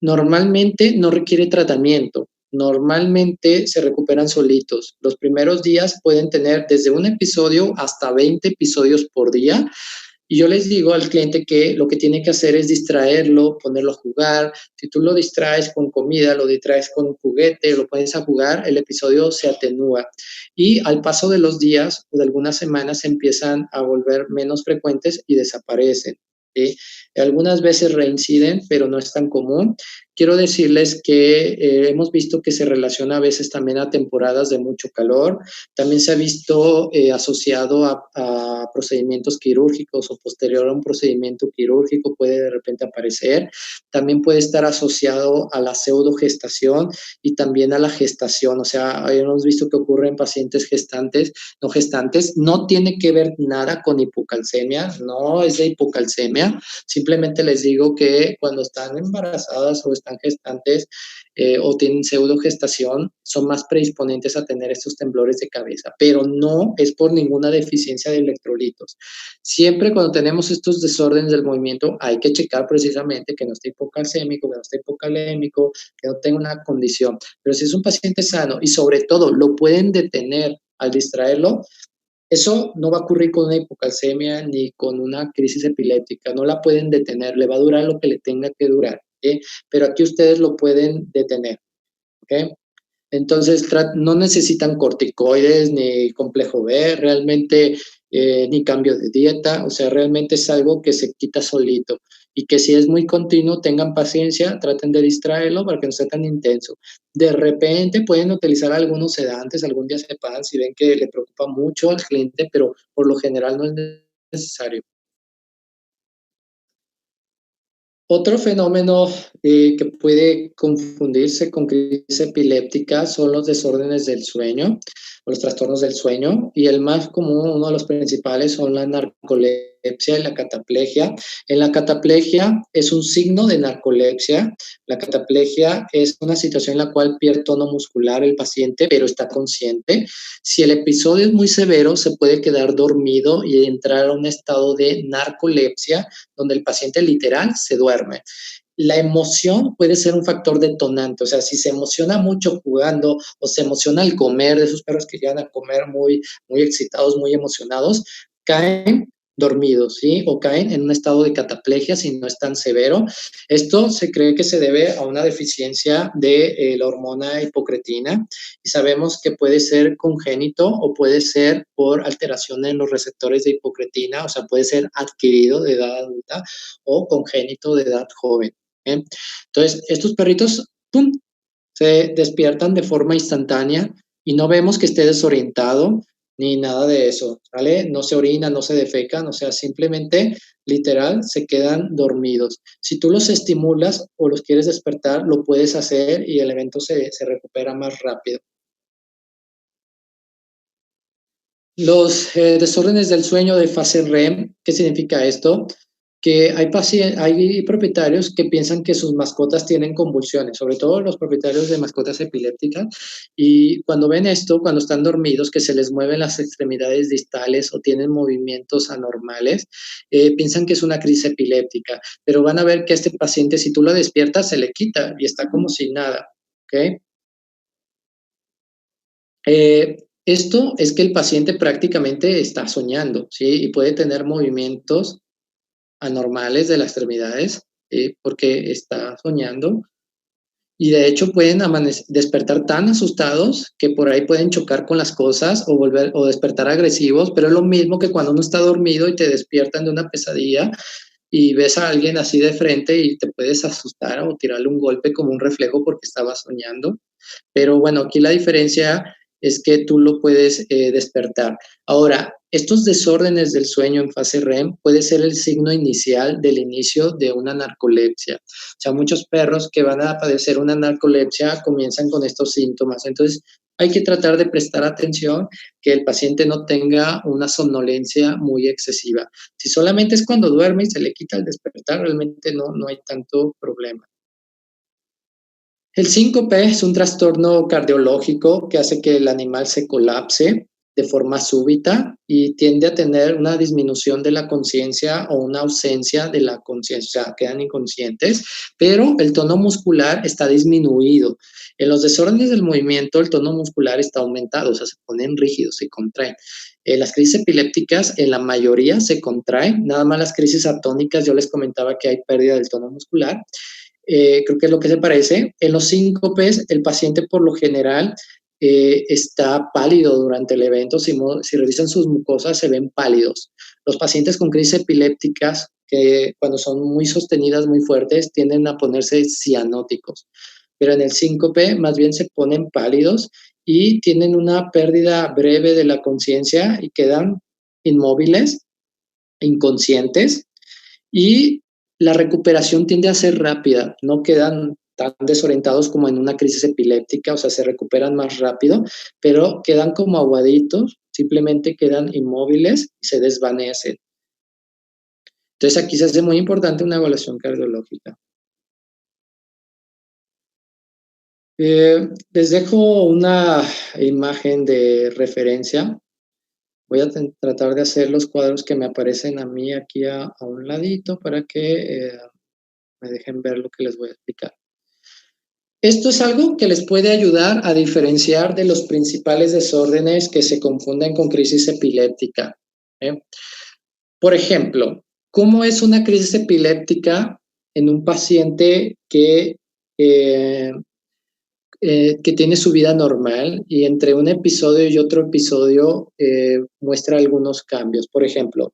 Normalmente no requiere tratamiento. Normalmente se recuperan solitos. Los primeros días pueden tener desde un episodio hasta 20 episodios por día. Y yo les digo al cliente que lo que tiene que hacer es distraerlo, ponerlo a jugar. Si tú lo distraes con comida, lo distraes con juguete, lo pones a jugar, el episodio se atenúa. Y al paso de los días o de algunas semanas se empiezan a volver menos frecuentes y desaparecen. ¿Sí? Algunas veces reinciden, pero no es tan común. Quiero decirles que hemos visto que se relaciona a veces también a temporadas de mucho calor. También se ha visto asociado a procedimientos quirúrgicos o posterior a un procedimiento quirúrgico puede de repente aparecer. También puede estar asociado a la pseudogestación y también a la gestación. O sea, hemos visto que ocurre en pacientes gestantes, no gestantes. No tiene que ver nada con hipocalcemia, no es de hipocalcemia. Simplemente les digo que cuando están embarazadas o están gestantes o tienen pseudogestación, son más predisponentes a tener estos temblores de cabeza, pero no es por ninguna deficiencia de electrolitos. Siempre cuando tenemos estos desórdenes del movimiento hay que checar precisamente que no esté hipocalcémico, que no esté hipocalémico, que no tenga una condición. Pero si es un paciente sano y sobre todo lo pueden detener al distraerlo, eso no va a ocurrir con una hipocalcemia ni con una crisis epiléptica, no la pueden detener, le va a durar lo que le tenga que durar, ¿sí? Pero aquí ustedes lo pueden detener, ¿ok? Entonces, no necesitan corticoides ni complejo B, realmente ni cambio de dieta, o sea, realmente es algo que se quita solito y que si es muy continuo, tengan paciencia, traten de distraerlo para que no sea tan intenso. De repente pueden utilizar algunos sedantes, algún diazepam si ven que le preocupa mucho al cliente, pero por lo general no es necesario. Otro fenómeno que puede confundirse con crisis epiléptica son los desórdenes del sueño o los trastornos del sueño, y el más común, uno de los principales, son la narcolepsia narcolepsia y la cataplegia. En la cataplegia es un signo de narcolepsia. La cataplegia es una situación en la cual pierde tono muscular el paciente, pero está consciente. Si el episodio es muy severo, se puede quedar dormido y entrar a un estado de narcolepsia, donde el paciente literal se duerme. La emoción puede ser un factor detonante, o sea, si se emociona mucho jugando o se emociona al comer, de esos perros que llegan a comer muy excitados, muy emocionados, caen dormidos, ¿sí? O caen en un estado de cataplegia si no es tan severo. Esto se cree que se debe a una deficiencia de la hormona hipocretina y sabemos que puede ser congénito o puede ser por alteración en los receptores de hipocretina, o sea, puede ser adquirido de edad adulta o congénito de edad joven. Entonces, estos perritos, ¡pum!, se despiertan de forma instantánea y no vemos que esté desorientado ni nada de eso, ¿vale? No se orina, no se defecan, o sea, simplemente, literal, se quedan dormidos. Si tú los estimulas o los quieres despertar, lo puedes hacer y el evento se recupera más rápido. Los desórdenes del sueño de fase REM, ¿qué significa esto? Que hay propietarios que piensan que sus mascotas tienen convulsiones, sobre todo los propietarios de mascotas epilépticas, y cuando ven esto, cuando están dormidos, que se les mueven las extremidades distales o tienen movimientos anormales, piensan que es una crisis epiléptica, pero van a ver que a este paciente, si tú lo despiertas, se le quita y está como si nada, ¿ok? Esto es que el paciente prácticamente está soñando, ¿sí? Y puede tener movimientos anormales de las extremidades, porque está soñando. Y de hecho pueden despertar tan asustados que por ahí pueden chocar con las cosas o despertar agresivos, pero es lo mismo que cuando uno está dormido y te despiertan de una pesadilla y ves a alguien así de frente y te puedes asustar o tirarle un golpe como un reflejo porque estaba soñando. Pero bueno, aquí la diferencia es que tú lo puedes despertar. Ahora, estos desórdenes del sueño en fase REM puede ser el signo inicial del inicio de una narcolepsia. O sea, muchos perros que van a padecer una narcolepsia comienzan con estos síntomas. Entonces, hay que tratar de prestar atención que el paciente no tenga una somnolencia muy excesiva. Si solamente es cuando duerme y se le quita el despertar, realmente no hay tanto problema. El síncope es un trastorno cardiológico que hace que el animal se colapse de forma súbita y tiende a tener una disminución de la conciencia o una ausencia de la conciencia, o sea, quedan inconscientes, pero el tono muscular está disminuido. En los desórdenes del movimiento, el tono muscular está aumentado, o sea, se ponen rígidos, se contraen. Las crisis epilépticas, en la mayoría, se contraen, nada más las crisis atónicas, yo les comentaba que hay pérdida del tono muscular. Creo que es lo que se parece. En los síncopes, el paciente por lo general está pálido durante el evento. Si revisan sus mucosas, se ven pálidos. Los pacientes con crisis epilépticas, que cuando son muy sostenidas, muy fuertes, tienden a ponerse cianóticos. Pero en el síncope, más bien se ponen pálidos y tienen una pérdida breve de la conciencia y quedan inmóviles, inconscientes, y la recuperación tiende a ser rápida, no quedan tan desorientados como en una crisis epiléptica, o sea, se recuperan más rápido, pero quedan como aguaditos, simplemente quedan inmóviles y se desvanecen. Entonces aquí se hace muy importante una evaluación cardiológica. Les dejo una imagen de referencia. Voy a tratar de hacer los cuadros que me aparecen a mí aquí a un ladito para que me dejen ver lo que les voy a explicar. Esto es algo que les puede ayudar a diferenciar de los principales desórdenes que se confunden con crisis epiléptica. Por ejemplo, ¿cómo es una crisis epiléptica en un paciente que tiene su vida normal y entre un episodio y otro episodio muestra algunos cambios? Por ejemplo,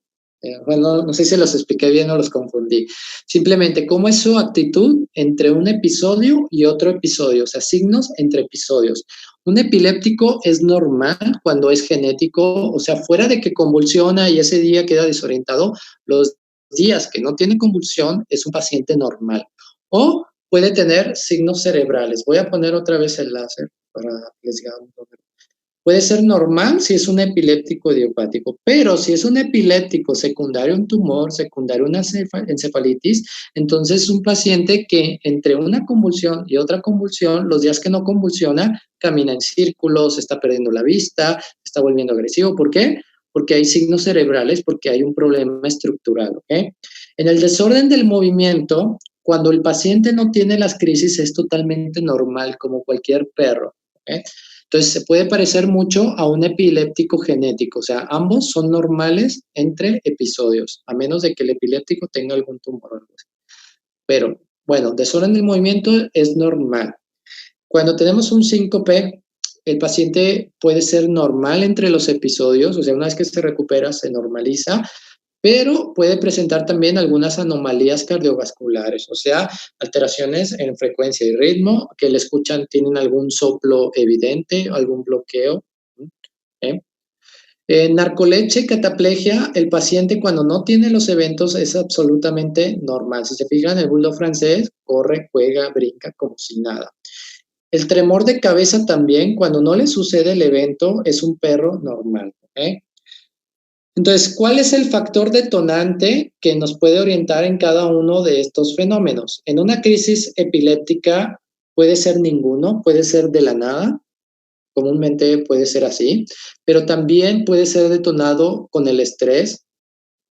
bueno, no sé si los expliqué bien o los confundí. Simplemente, ¿cómo es su actitud entre un episodio y otro episodio? O sea, signos entre episodios. Un epiléptico es normal cuando es genético, o sea, fuera de que convulsiona y ese día queda desorientado, los días que no tiene convulsión es un paciente normal. O puede tener signos cerebrales. Voy a poner otra vez el láser para que les diga un número. puede ser normal si es un epiléptico idiopático, pero si es un epiléptico secundario a un tumor, secundario a una encefalitis, entonces es un paciente que entre una convulsión y otra convulsión, los días que no convulsiona, camina en círculos, está perdiendo la vista, está volviendo agresivo. ¿Por qué? Porque hay signos cerebrales, porque hay un problema estructural, ¿ok? En el desorden del movimiento, cuando el paciente no tiene las crisis, es totalmente normal, como cualquier perro, ¿ok? Entonces, se puede parecer mucho a un epiléptico genético, o sea, ambos son normales entre episodios, a menos de que el epiléptico tenga algún tumor o algo así. Pero, bueno, desorden del movimiento es normal. Cuando tenemos un síncope, el paciente puede ser normal entre los episodios, o sea, una vez que se recupera, se normaliza, pero puede presentar también algunas anomalías cardiovasculares, o sea, alteraciones en frecuencia y ritmo, que le escuchan, tienen algún soplo evidente, algún bloqueo. ¿Eh? En narcolepsia y cataplegia, el paciente cuando no tiene los eventos es absolutamente normal. Si se fijan, el bulldog francés corre, juega, brinca como si nada. El tremor de cabeza también, cuando no le sucede el evento, es un perro normal. Entonces, ¿cuál es el factor detonante que nos puede orientar en cada uno de estos fenómenos? En una crisis epiléptica puede ser ninguno, puede ser de la nada, comúnmente puede ser así, pero también puede ser detonado con el estrés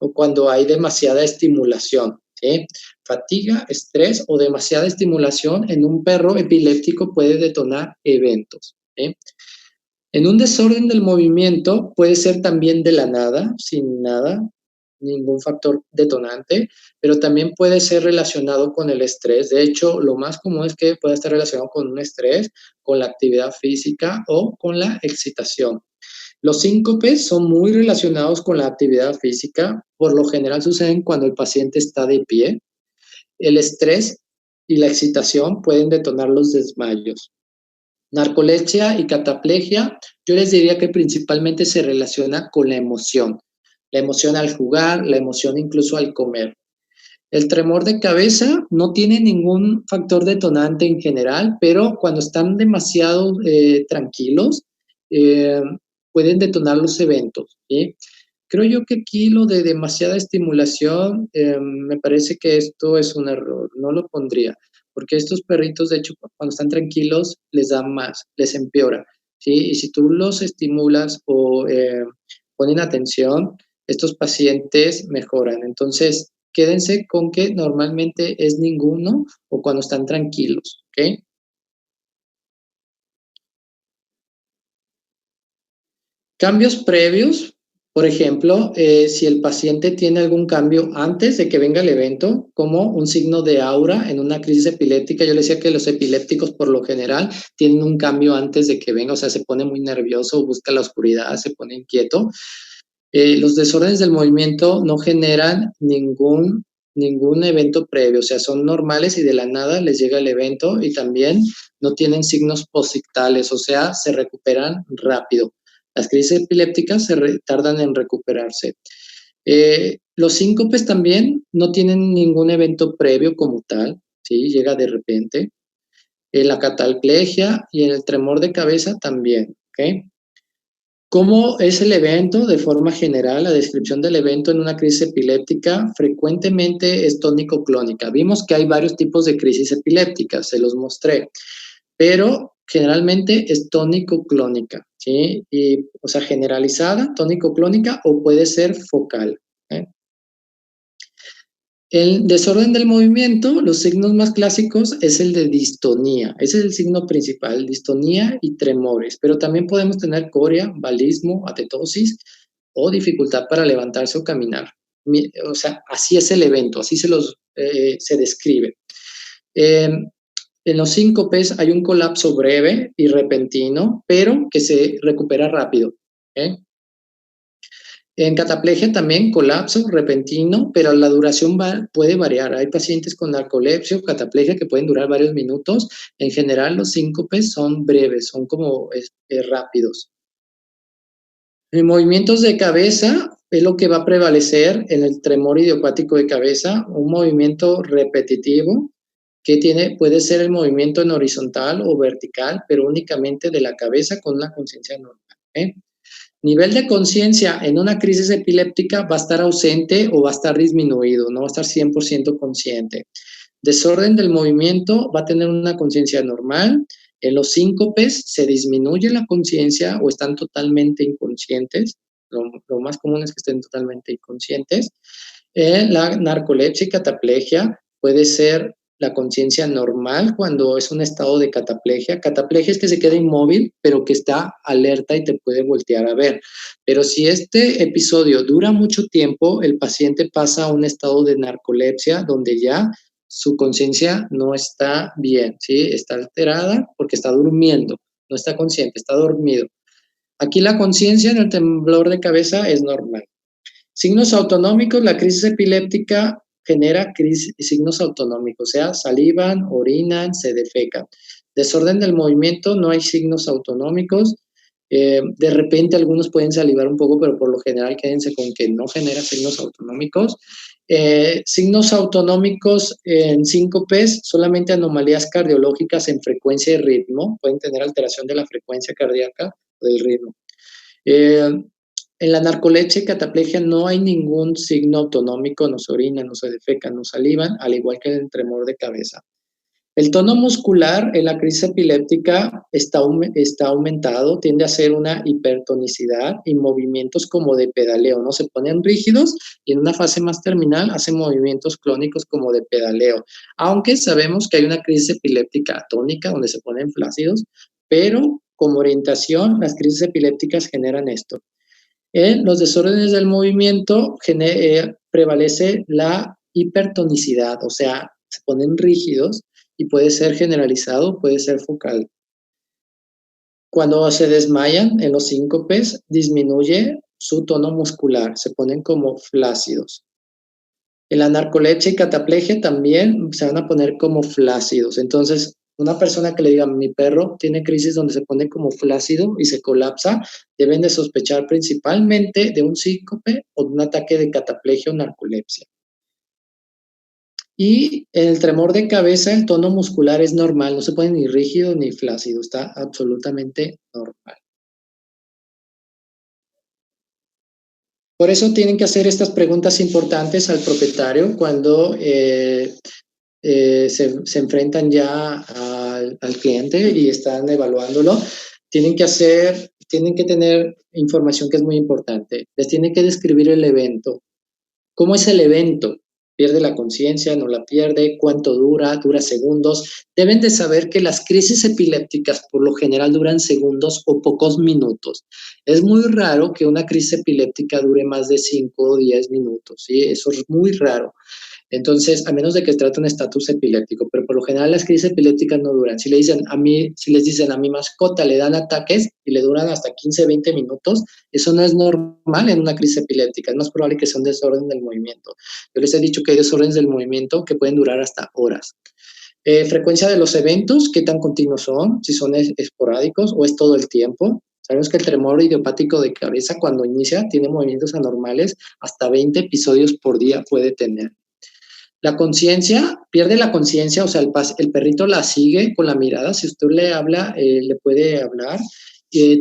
o cuando hay demasiada estimulación, ¿sí? Fatiga, estrés o demasiada estimulación en un perro epiléptico puede detonar eventos, ¿sí? En un desorden del movimiento puede ser también de la nada, sin nada, ningún factor detonante, pero también puede ser relacionado con el estrés. De hecho, lo más común es que pueda estar relacionado con un estrés, con la actividad física o con la excitación. Los síncopes son muy relacionados con la actividad física. Por lo general suceden cuando el paciente está de pie. El estrés y la excitación pueden detonar los desmayos. Narcolepsia y cataplegia, yo les diría que principalmente se relaciona con la emoción al jugar, la emoción incluso al comer. El tremor de cabeza no tiene ningún factor detonante en general, pero cuando están demasiado tranquilos, pueden detonar los eventos, ¿sí? Creo yo que aquí lo de demasiada estimulación, me parece que esto es un error, no lo pondría, porque estos perritos, de hecho, cuando están tranquilos, les da más, les empeora, ¿sí? Y si tú los estimulas o ponen atención, estos pacientes mejoran. Entonces, quédense con que normalmente es ninguno o cuando están tranquilos, ¿ok? Cambios previos, por ejemplo, si el paciente tiene algún cambio antes de que venga el evento, como un signo de aura en una crisis epiléptica. Yo le decía que los epilépticos por lo general tienen un cambio antes de que venga, o sea, se pone muy nervioso, busca la oscuridad, se pone inquieto. Los desórdenes del movimiento no generan ningún evento previo, o sea, son normales y de la nada les llega el evento y también no tienen signos posictales, o sea, se recuperan rápido. Las crisis epilépticas tardan en recuperarse. Los síncopes también no tienen ningún evento previo como tal, ¿sí? Llega de repente. La cataplegia y el tremor de cabeza también, ¿ok? ¿Cómo es el evento? De forma general, la descripción del evento en una crisis epiléptica frecuentemente es tónico-clónica. Vimos que hay varios tipos de crisis epilépticas, se los mostré, pero generalmente es tónico-clónica, ¿sí? Y, o sea, generalizada, tónico-clónica o puede ser focal. El desorden del movimiento, los signos más clásicos es el de distonía, ese es el signo principal, distonía y tremores, pero también podemos tener corea, balismo, atetosis o dificultad para levantarse o caminar. O sea, así es el evento, así se describe. En los síncopes hay un colapso breve y repentino, pero que se recupera rápido. En cataplegia también colapso repentino, pero la duración puede variar. Hay pacientes con narcolepsia o cataplegia que pueden durar varios minutos. En general, los síncopes son breves, son como rápidos. En movimientos de cabeza es lo que va a prevalecer en el tremor idiopático de cabeza, un movimiento repetitivo que puede ser el movimiento en horizontal o vertical, pero únicamente de la cabeza con una conciencia normal. ¿eh? Nivel de conciencia en una crisis epiléptica va a estar ausente o va a estar disminuido, no va a estar 100% consciente. Desorden del movimiento va a tener una conciencia normal. En los síncopes se disminuye la conciencia o están totalmente inconscientes. Lo más común es que estén totalmente inconscientes. La narcolepsia y cataplegia puede ser la conciencia normal cuando es un estado de cataplegia. Cataplegia es que se queda inmóvil, pero que está alerta y te puede voltear a ver. Pero si este episodio dura mucho tiempo, el paciente pasa a un estado de narcolepsia donde ya su conciencia no está bien, ¿sí? Está alterada porque está durmiendo, no está consciente, está dormido. Aquí la conciencia en el temblor de cabeza es normal. Signos autonómicos, la crisis epiléptica genera signos autonómicos, o sea, salivan, orinan, se defecan. Desorden del movimiento, no hay signos autonómicos. De repente algunos pueden salivar un poco, pero por lo general quédense con que no genera signos autonómicos. Signos autonómicos en síncopes, solamente anomalías cardiológicas en frecuencia y ritmo, pueden tener alteración de la frecuencia cardíaca o del ritmo. En la narcolepsia y cataplegia no hay ningún signo autonómico, no se orinan, no se defecan, no salivan, al igual que el tremor de cabeza. El tono muscular en la crisis epiléptica está aumentado, tiende a ser una hipertonicidad y movimientos como de pedaleo, ¿no? Se ponen rígidos y en una fase más terminal hacen movimientos clónicos como de pedaleo. Aunque sabemos que hay una crisis epiléptica atónica donde se ponen flácidos, pero como orientación las crisis epilépticas generan esto. En los desórdenes del movimiento prevalece la hipertonicidad, o sea, se ponen rígidos y puede ser generalizado, puede ser focal. Cuando se desmayan en los síncopes, disminuye su tono muscular, se ponen como flácidos. En la narcolepsia y cataplegia también se van a poner como flácidos. Entonces, una persona que le diga, mi perro tiene crisis donde se pone como flácido y se colapsa, deben de sospechar principalmente de un síncope o de un ataque de cataplegia o narcolepsia. Y en el tremor de cabeza, el tono muscular es normal, no se pone ni rígido ni flácido, está absolutamente normal. Por eso tienen que hacer estas preguntas importantes al propietario cuando se enfrentan ya al cliente y están evaluándolo. Tienen que tener información que es muy importante. Les tienen que describir el evento. ¿Cómo es el evento? ¿Pierde la conciencia? ¿No la pierde? ¿Cuánto dura? ¿Dura segundos? Deben de saber que las crisis epilépticas por lo general duran segundos o pocos minutos. Es muy raro que una crisis epiléptica dure más de 5 o 10 minutos, ¿sí? Eso es muy raro. Entonces, a menos de que trate un estatus epiléptico, pero por lo general las crisis epilépticas no duran. Si les dicen a mi mascota le dan ataques y le duran hasta 15, 20 minutos, eso no es normal en una crisis epiléptica. Es más probable que sea un desorden del movimiento. Yo les he dicho que hay desórdenes del movimiento que pueden durar hasta horas. Frecuencia de los eventos, ¿qué tan continuos son? Si son esporádicos o es todo el tiempo. Sabemos que el tremor idiopático de cabeza cuando inicia tiene movimientos anormales, hasta 20 episodios por día puede tener. La conciencia, pierde la conciencia, o sea, el perrito la sigue con la mirada. Si usted le habla, le puede hablar.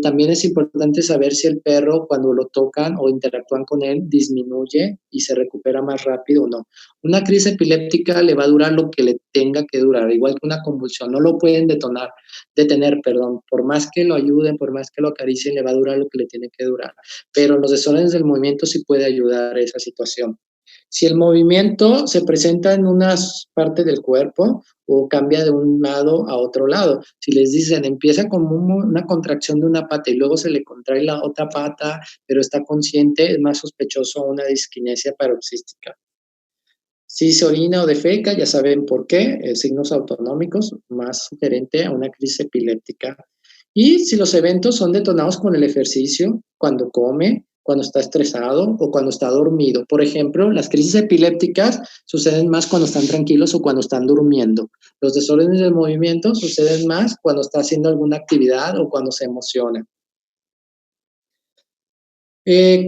También es importante saber si el perro, cuando lo tocan o interactúan con él, disminuye y se recupera más rápido o no. Una crisis epiléptica le va a durar lo que le tenga que durar, igual que una convulsión. No lo pueden detener, por más que lo ayuden, por más que lo acaricien, le va a durar lo que le tiene que durar. Pero los desórdenes del movimiento sí puede ayudar a esa situación. Si el movimiento se presenta en una parte del cuerpo o cambia de un lado a otro lado, si les dicen empieza como una contracción de una pata y luego se le contrae la otra pata, pero está consciente, es más sospechoso una disquinesia paroxística. Si se orina o defeca, ya saben por qué, signos autonómicos, más sugerente a una crisis epiléptica. Y si los eventos son detonados con el ejercicio, cuando come, cuando está estresado o cuando está dormido. Por ejemplo, las crisis epilépticas suceden más cuando están tranquilos o cuando están durmiendo. Los desórdenes del movimiento suceden más cuando está haciendo alguna actividad o cuando se emociona.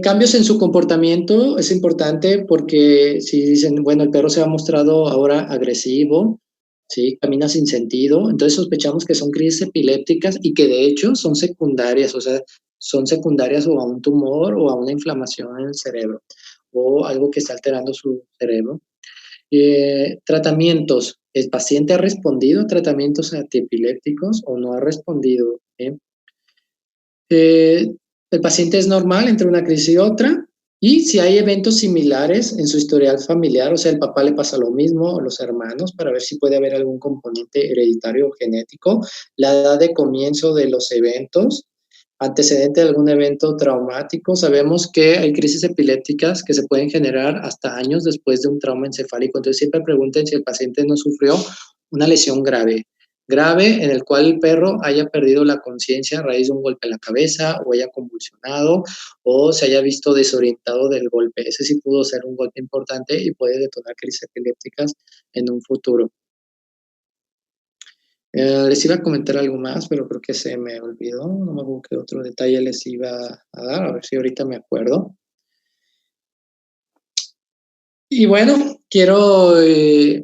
Cambios en su comportamiento es importante porque si dicen, bueno, el perro se ha mostrado ahora agresivo, ¿sí? Camina sin sentido, entonces sospechamos que son crisis epilépticas y que de hecho son secundarias, o sea, son secundarias o a un tumor o a una inflamación en el cerebro o algo que está alterando su cerebro. Tratamientos. ¿El paciente ha respondido a tratamientos antiepilépticos o no ha respondido? El paciente es normal entre una crisis y otra. Y si hay eventos similares en su historial familiar, o sea, el papá le pasa lo mismo, o los hermanos, para ver si puede haber algún componente hereditario o genético, la edad de comienzo de los eventos, antecedente de algún evento traumático. Sabemos que hay crisis epilépticas que se pueden generar hasta años después de un trauma encefálico. Entonces, siempre pregunten si el paciente no sufrió una lesión grave en el cual el perro haya perdido la conciencia a raíz de un golpe en la cabeza o haya convulsionado o se haya visto desorientado del golpe. Ese sí pudo ser un golpe importante y puede detonar crisis epilépticas en un futuro. Les iba a comentar algo más, pero creo que se me olvidó. No me acuerdo qué otro detalle les iba a dar, a ver si ahorita me acuerdo. Y bueno, quiero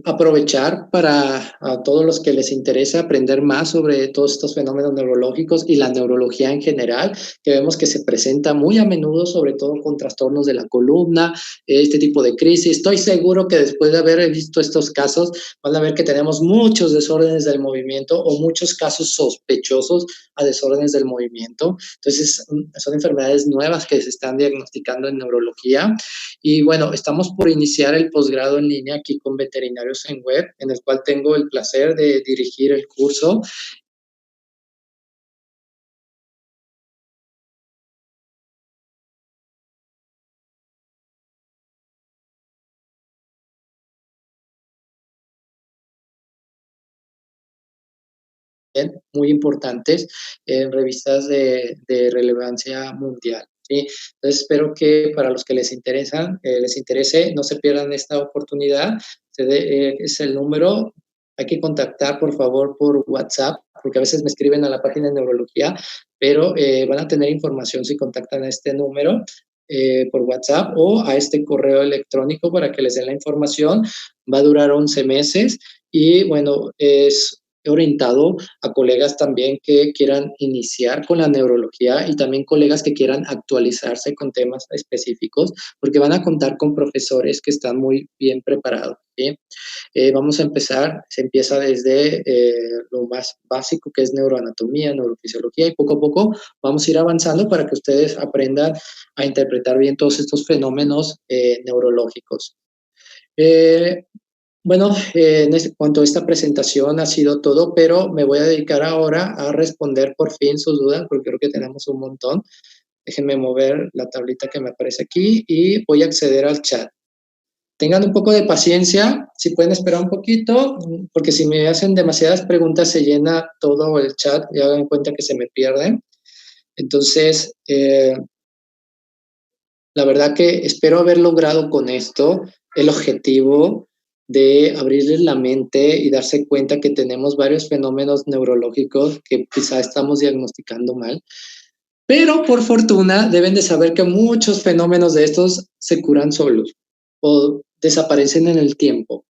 aprovechar para a todos los que les interesa aprender más sobre todos estos fenómenos neurológicos y la neurología en general, que vemos que se presenta muy a menudo, sobre todo con trastornos de la columna, este tipo de crisis. Estoy seguro que después de haber visto estos casos, van a ver que tenemos muchos desórdenes del movimiento o muchos casos sospechosos a desórdenes del movimiento. Entonces, son enfermedades nuevas que se están diagnosticando en neurología. Y bueno, estamos por iniciar el posgrado en línea aquí con Veterinarios en Web, en el cual tengo el placer de dirigir el curso. Muy importantes en revistas de relevancia mundial. ¿Sí? Entonces espero que para los que les interese, no se pierdan esta oportunidad. Es el número, hay que contactar por favor por WhatsApp, porque a veces me escriben a la página de neurología, pero van a tener información si contactan a este número por WhatsApp o a este correo electrónico para que les den la información. Va a durar 11 meses y bueno, es orientado a colegas también que quieran iniciar con la neurología y también colegas que quieran actualizarse con temas específicos, porque van a contar con profesores que están muy bien preparados. ¿Sí? Vamos a empezar, se empieza desde lo más básico que es neuroanatomía, neurofisiología y poco a poco vamos a ir avanzando para que ustedes aprendan a interpretar bien todos estos fenómenos neurológicos. Bueno, en cuanto a esta presentación ha sido todo, pero me voy a dedicar ahora a responder por fin sus dudas, porque creo que tenemos un montón. Déjenme mover la tablita que me aparece aquí y voy a acceder al chat. Tengan un poco de paciencia, si pueden esperar un poquito, porque si me hacen demasiadas preguntas se llena todo el chat y hagan cuenta que se me pierden. Entonces, la verdad que espero haber logrado con esto el objetivo de abrirles la mente y darse cuenta que tenemos varios fenómenos neurológicos que quizá estamos diagnosticando mal. Pero por fortuna deben de saber que muchos fenómenos de estos se curan solos o desaparecen en el tiempo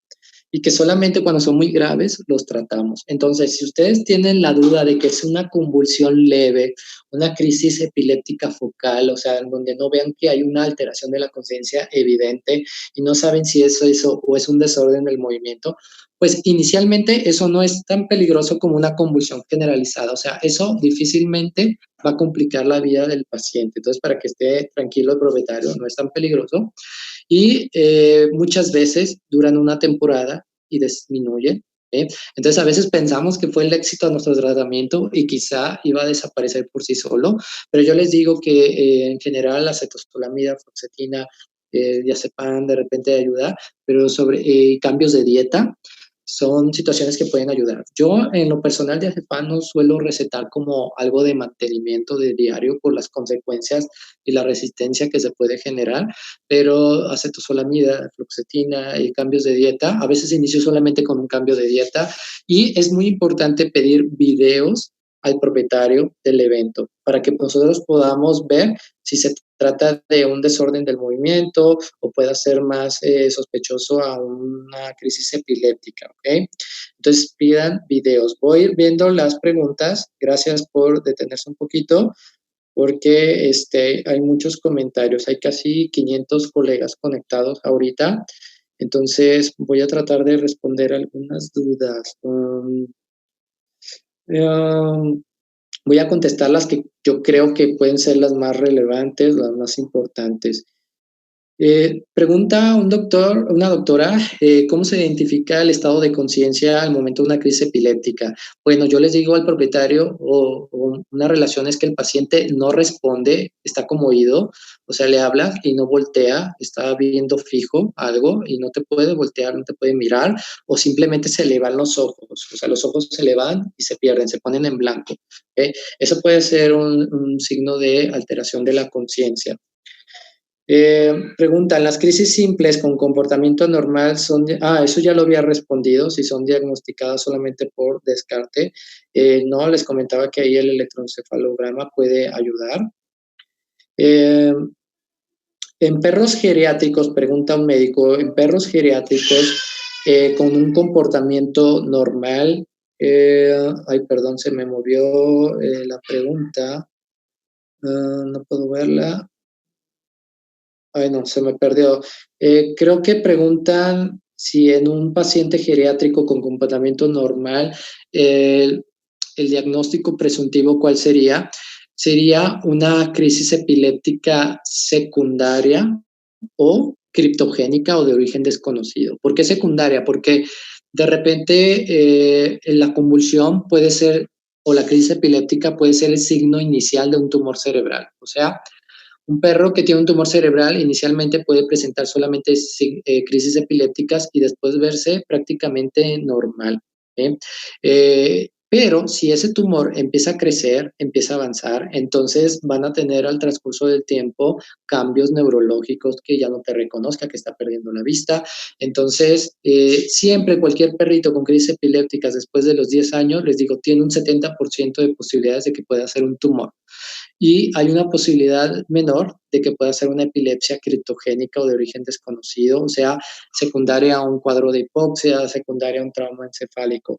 y que solamente cuando son muy graves los tratamos. Entonces, si ustedes tienen la duda de que es una convulsión leve, una crisis epiléptica focal, o sea, en donde no vean que hay una alteración de la conciencia evidente y no saben si es eso o es un desorden del movimiento, pues inicialmente eso no es tan peligroso como una convulsión generalizada. O sea, eso difícilmente va a complicar la vida del paciente. Entonces, para que esté tranquilo el propietario, no es tan peligroso. Y muchas veces duran una temporada y disminuyen. Entonces, a veces pensamos que fue el éxito de nuestro tratamiento y quizá iba a desaparecer por sí solo, pero yo les digo que en general la acetocolamida, fluoxetina, diazepam de repente ayuda, pero sobre cambios de dieta son situaciones que pueden ayudar. Yo, en lo personal, diazepam no suelo recetar como algo de mantenimiento de diario por las consecuencias y la resistencia que se puede generar, pero acetocolamida, fluoxetina y cambios de dieta, a veces inicio solamente con un cambio de dieta y es muy importante pedir videos al propietario del evento para que nosotros podamos ver si se trata de un desorden del movimiento o pueda ser más sospechoso a una crisis epiléptica, ¿ok? Entonces pidan videos. Voy a ir viendo las preguntas. Gracias por detenerse un poquito. porque hay muchos comentarios, hay casi 500 colegas conectados ahorita, entonces voy a tratar de responder algunas dudas. Voy a contestar las que yo creo que pueden ser las más relevantes, las más importantes. Pregunta una doctora, ¿cómo se identifica el estado de conciencia al momento de una crisis epiléptica? Bueno, yo les digo al propietario o una relación es que el paciente no responde, está como oído, o sea, le hablas y no voltea, está viendo fijo algo y no te puede voltear, no te puede mirar, o simplemente se le van los ojos, o sea, los ojos se le van y se pierden, se ponen en blanco. ¿Okay? Eso puede ser un signo de alteración de la conciencia. Preguntan, ¿las crisis simples con comportamiento normal son... eso ya lo había respondido, si son diagnosticadas solamente por descarte. No, les comentaba que ahí el electroencefalograma puede ayudar. En perros geriátricos, pregunta un médico, en perros geriátricos con un comportamiento normal, perdón, se me movió la pregunta, no puedo verla. Ay, no, se me perdió. Creo que preguntan si en un paciente geriátrico con comportamiento normal, el diagnóstico presuntivo, ¿cuál sería? Sería una crisis epiléptica secundaria o criptogénica o de origen desconocido. ¿Por qué secundaria? Porque de repente la convulsión puede ser, o la crisis epiléptica puede ser el signo inicial de un tumor cerebral. O sea, un perro que tiene un tumor cerebral inicialmente puede presentar solamente crisis epilépticas y después verse prácticamente normal. Pero si ese tumor empieza a crecer, empieza a avanzar, entonces van a tener al transcurso del tiempo cambios neurológicos que ya no te reconozca, que está perdiendo la vista. Entonces, siempre cualquier perrito con crisis epilépticas después de los 10 años, les digo, tiene un 70% de posibilidades de que pueda ser un tumor. Y hay una posibilidad menor de que pueda ser una epilepsia criptogénica o de origen desconocido, o sea, secundaria a un cuadro de hipoxia, secundaria a un trauma encefálico.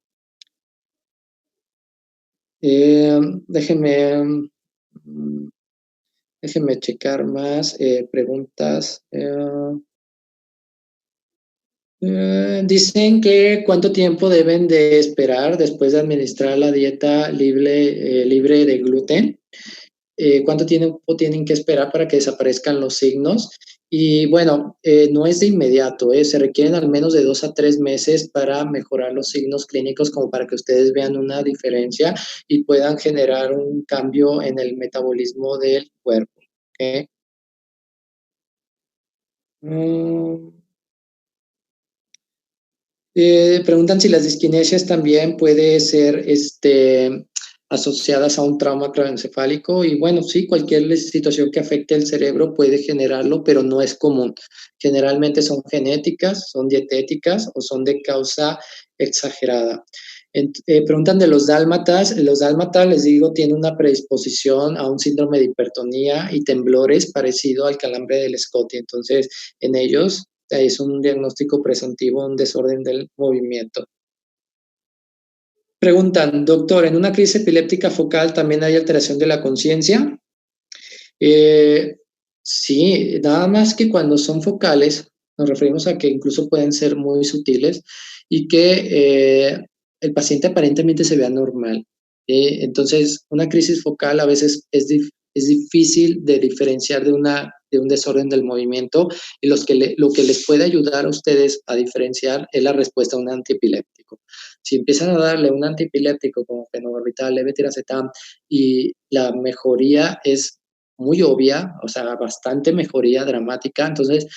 Déjenme checar más preguntas. Dicen que cuánto tiempo deben de esperar después de administrar la dieta libre de gluten. ¿Cuánto tiempo tienen que esperar para que desaparezcan los signos? Y bueno, no es de inmediato, se requieren al menos de 2 a 3 meses para mejorar los signos clínicos, como para que ustedes vean una diferencia y puedan generar un cambio en el metabolismo del cuerpo. ¿Okay? Preguntan si las disquinesias también puede ser asociadas a un trauma craneoencefálico y bueno, sí, cualquier situación que afecte el cerebro puede generarlo, pero no es común. Generalmente son genéticas, son dietéticas o son de causa exagerada. Preguntan de los dálmatas. Los dálmatas, les digo, tienen una predisposición a un síndrome de hipertonía y temblores parecido al calambre del Scotty. Entonces, en ellos es un diagnóstico presuntivo, un desorden del movimiento. Preguntan, doctor, ¿en una crisis epiléptica focal también hay alteración de la conciencia? Sí, nada más que cuando son focales, nos referimos a que incluso pueden ser muy sutiles y que el paciente aparentemente se vea normal. Entonces, una crisis focal a veces es difícil de diferenciar de un desorden del movimiento y lo que les puede ayudar a ustedes a diferenciar es la respuesta a un antiepiléptico. Si empiezan a darle un antiepiléptico como fenobarbital, levetiracetam y la mejoría es muy obvia, o sea, bastante mejoría dramática, entonces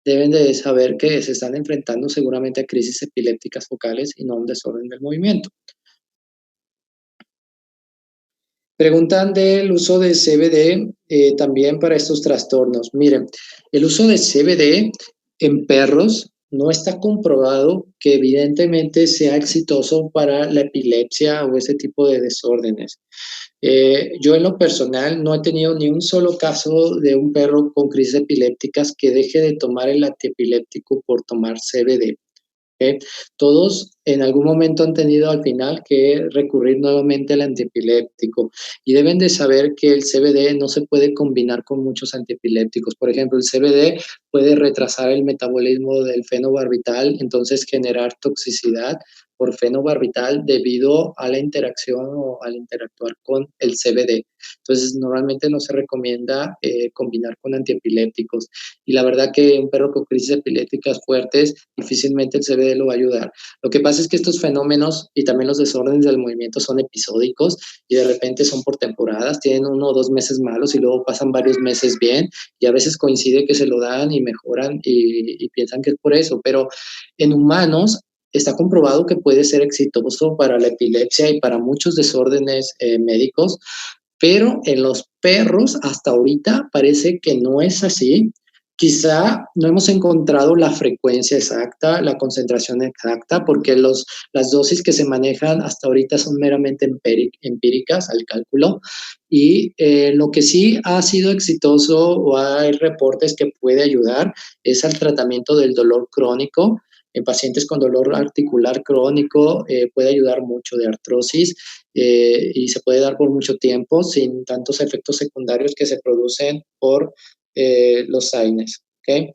deben de saber que se están enfrentando seguramente a crisis epilépticas focales y no a un desorden del movimiento. Preguntan del uso de CBD también para estos trastornos. Miren, el uso de CBD en perros no está comprobado que evidentemente sea exitoso para la epilepsia o ese tipo de desórdenes. Yo en lo personal no he tenido ni un solo caso de un perro con crisis epilépticas que deje de tomar el antiepiléptico por tomar CBD. ¿okay? Todos en algún momento han tenido al final que recurrir nuevamente al antiepiléptico y deben de saber que el CBD no se puede combinar con muchos antiepilépticos. Por ejemplo, el CBD puede retrasar el metabolismo del fenobarbital, entonces generar toxicidad por fenobarbital debido a la interacción o al interactuar con el CBD. Entonces, normalmente no se recomienda combinar con antiepilépticos. Y la verdad que un perro con crisis epilépticas fuertes, difícilmente el CBD lo va a ayudar. Lo que pasa es que estos fenómenos y también los desórdenes del movimiento son episódicos y de repente son por temporadas, tienen 1 o 2 meses malos y luego pasan varios meses bien y a veces coincide que se lo dan y mejoran y piensan que es por eso, pero en humanos está comprobado que puede ser exitoso para la epilepsia y para muchos desórdenes médicos, pero en los perros hasta ahorita parece que no es así. Quizá no hemos encontrado la frecuencia exacta, la concentración exacta, porque las dosis que se manejan hasta ahorita son meramente empíricas al cálculo. Y lo que sí ha sido exitoso o hay reportes que puede ayudar es al tratamiento del dolor crónico. En pacientes con dolor articular crónico puede ayudar mucho de artrosis y se puede dar por mucho tiempo sin tantos efectos secundarios que se producen por los AINES. ¿Okay?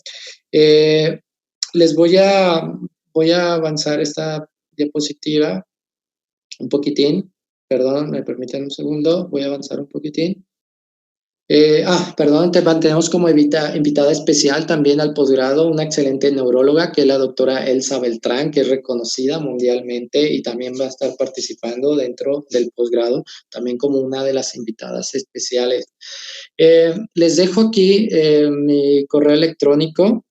Les voy a avanzar esta diapositiva un poquitín. Perdón, me permiten un segundo. Voy a avanzar un poquitín. Perdón, tenemos como invitada especial también al posgrado una excelente neuróloga que es la doctora Elsa Beltrán, que es reconocida mundialmente y también va a estar participando dentro del posgrado, también como una de las invitadas especiales. Les dejo aquí mi correo electrónico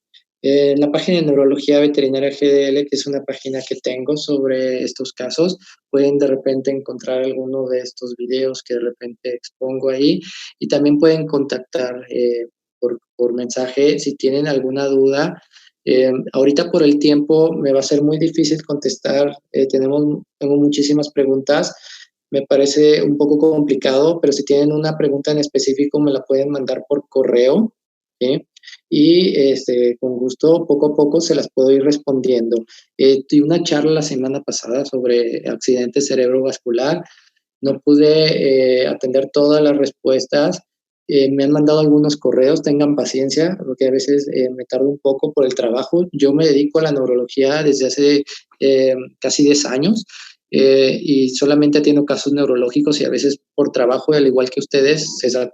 en la página de Neurología Veterinaria GDL, que es una página que tengo sobre estos casos. Pueden de repente encontrar alguno de estos videos que de repente expongo ahí y también pueden contactar por mensaje si tienen alguna duda. Ahorita por el tiempo me va a ser muy difícil contestar. Tengo muchísimas preguntas. Me parece un poco complicado, pero si tienen una pregunta en específico me la pueden mandar por correo, ¿sí? Y con gusto, poco a poco se las puedo ir respondiendo. Tuve una charla la semana pasada sobre accidente cerebrovascular. No pude atender todas las respuestas. Me han mandado algunos correos, tengan paciencia, porque a veces me tardo un poco por el trabajo. Yo me dedico a la neurología desde hace casi 10 años y solamente atiendo casos neurológicos y a veces por trabajo, al igual que ustedes,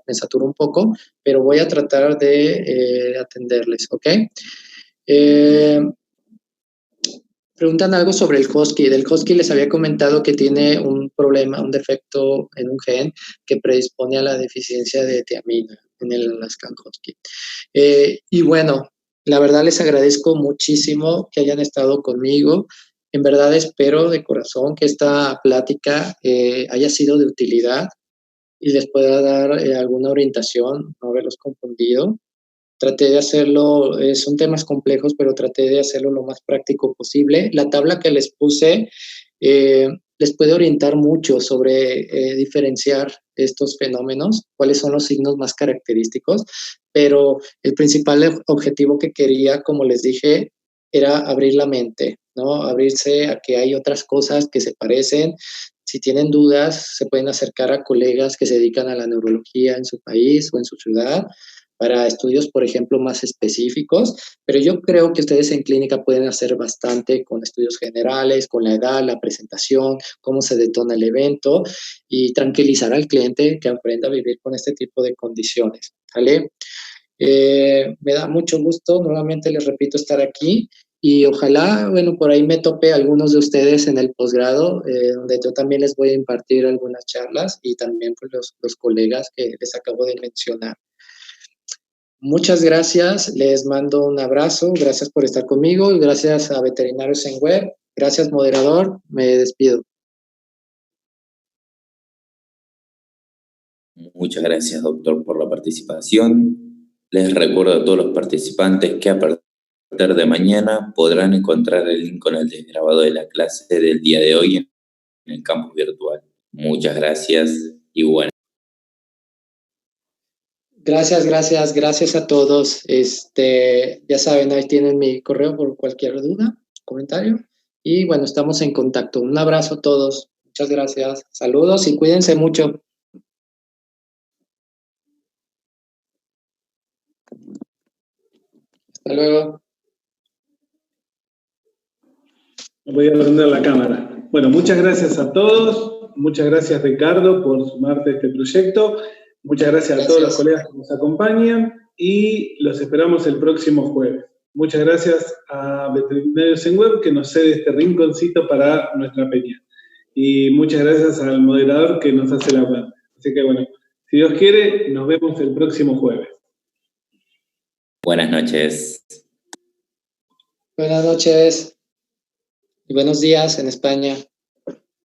me saturo un poco, pero voy a tratar de atenderles, ¿ok? Preguntan algo sobre el husky. Del husky les había comentado que tiene un problema, un defecto en un gen que predispone a la deficiencia de tiamina en el Alaskan Husky. Y bueno, la verdad les agradezco muchísimo que hayan estado conmigo. En verdad espero de corazón que esta plática haya sido de utilidad y les pueda dar alguna orientación, no haberlos confundido. Traté de hacerlo, son temas complejos, pero traté de hacerlo lo más práctico posible. La tabla que les puse les puede orientar mucho sobre diferenciar estos fenómenos, cuáles son los signos más característicos, pero el principal objetivo que quería, como les dije, era abrir la mente, ¿no? Abrirse a que hay otras cosas que se parecen. Si tienen dudas, se pueden acercar a colegas que se dedican a la neurología en su país o en su ciudad para estudios, por ejemplo, más específicos, pero yo creo que ustedes en clínica pueden hacer bastante con estudios generales, con la edad, la presentación, cómo se detona el evento y tranquilizar al cliente que aprenda a vivir con este tipo de condiciones, ¿vale? Me da mucho gusto, nuevamente les repito, estar aquí y ojalá, bueno, por ahí me tope algunos de ustedes en el posgrado, donde yo también les voy a impartir algunas charlas y también pues, los colegas que les acabo de mencionar. Muchas gracias, les mando un abrazo, gracias por estar conmigo y gracias a Veterinarios en Web. Gracias, moderador, me despido. Muchas gracias, doctor, por la participación. Les recuerdo a todos los participantes que a partir de mañana podrán encontrar el link con el desgrabado de la clase del día de hoy en el campus virtual. Muchas gracias y bueno. Gracias a todos. Ya saben, ahí tienen mi correo por cualquier duda, comentario. Y bueno, estamos en contacto. Un abrazo a todos. Muchas gracias. Saludos y cuídense mucho. Hasta luego. Voy a prender la cámara. Bueno, muchas gracias a todos. Muchas gracias, Ricardo, por sumarte a este proyecto. Muchas gracias a todos los colegas que nos acompañan y los esperamos el próximo jueves. Muchas gracias a Veterinarios en Web que nos cede este rinconcito para nuestra peña. Y muchas gracias al moderador que nos hace la web. Así que bueno, si Dios quiere, nos vemos el próximo jueves. Buenas noches. Buenas noches y buenos días en España.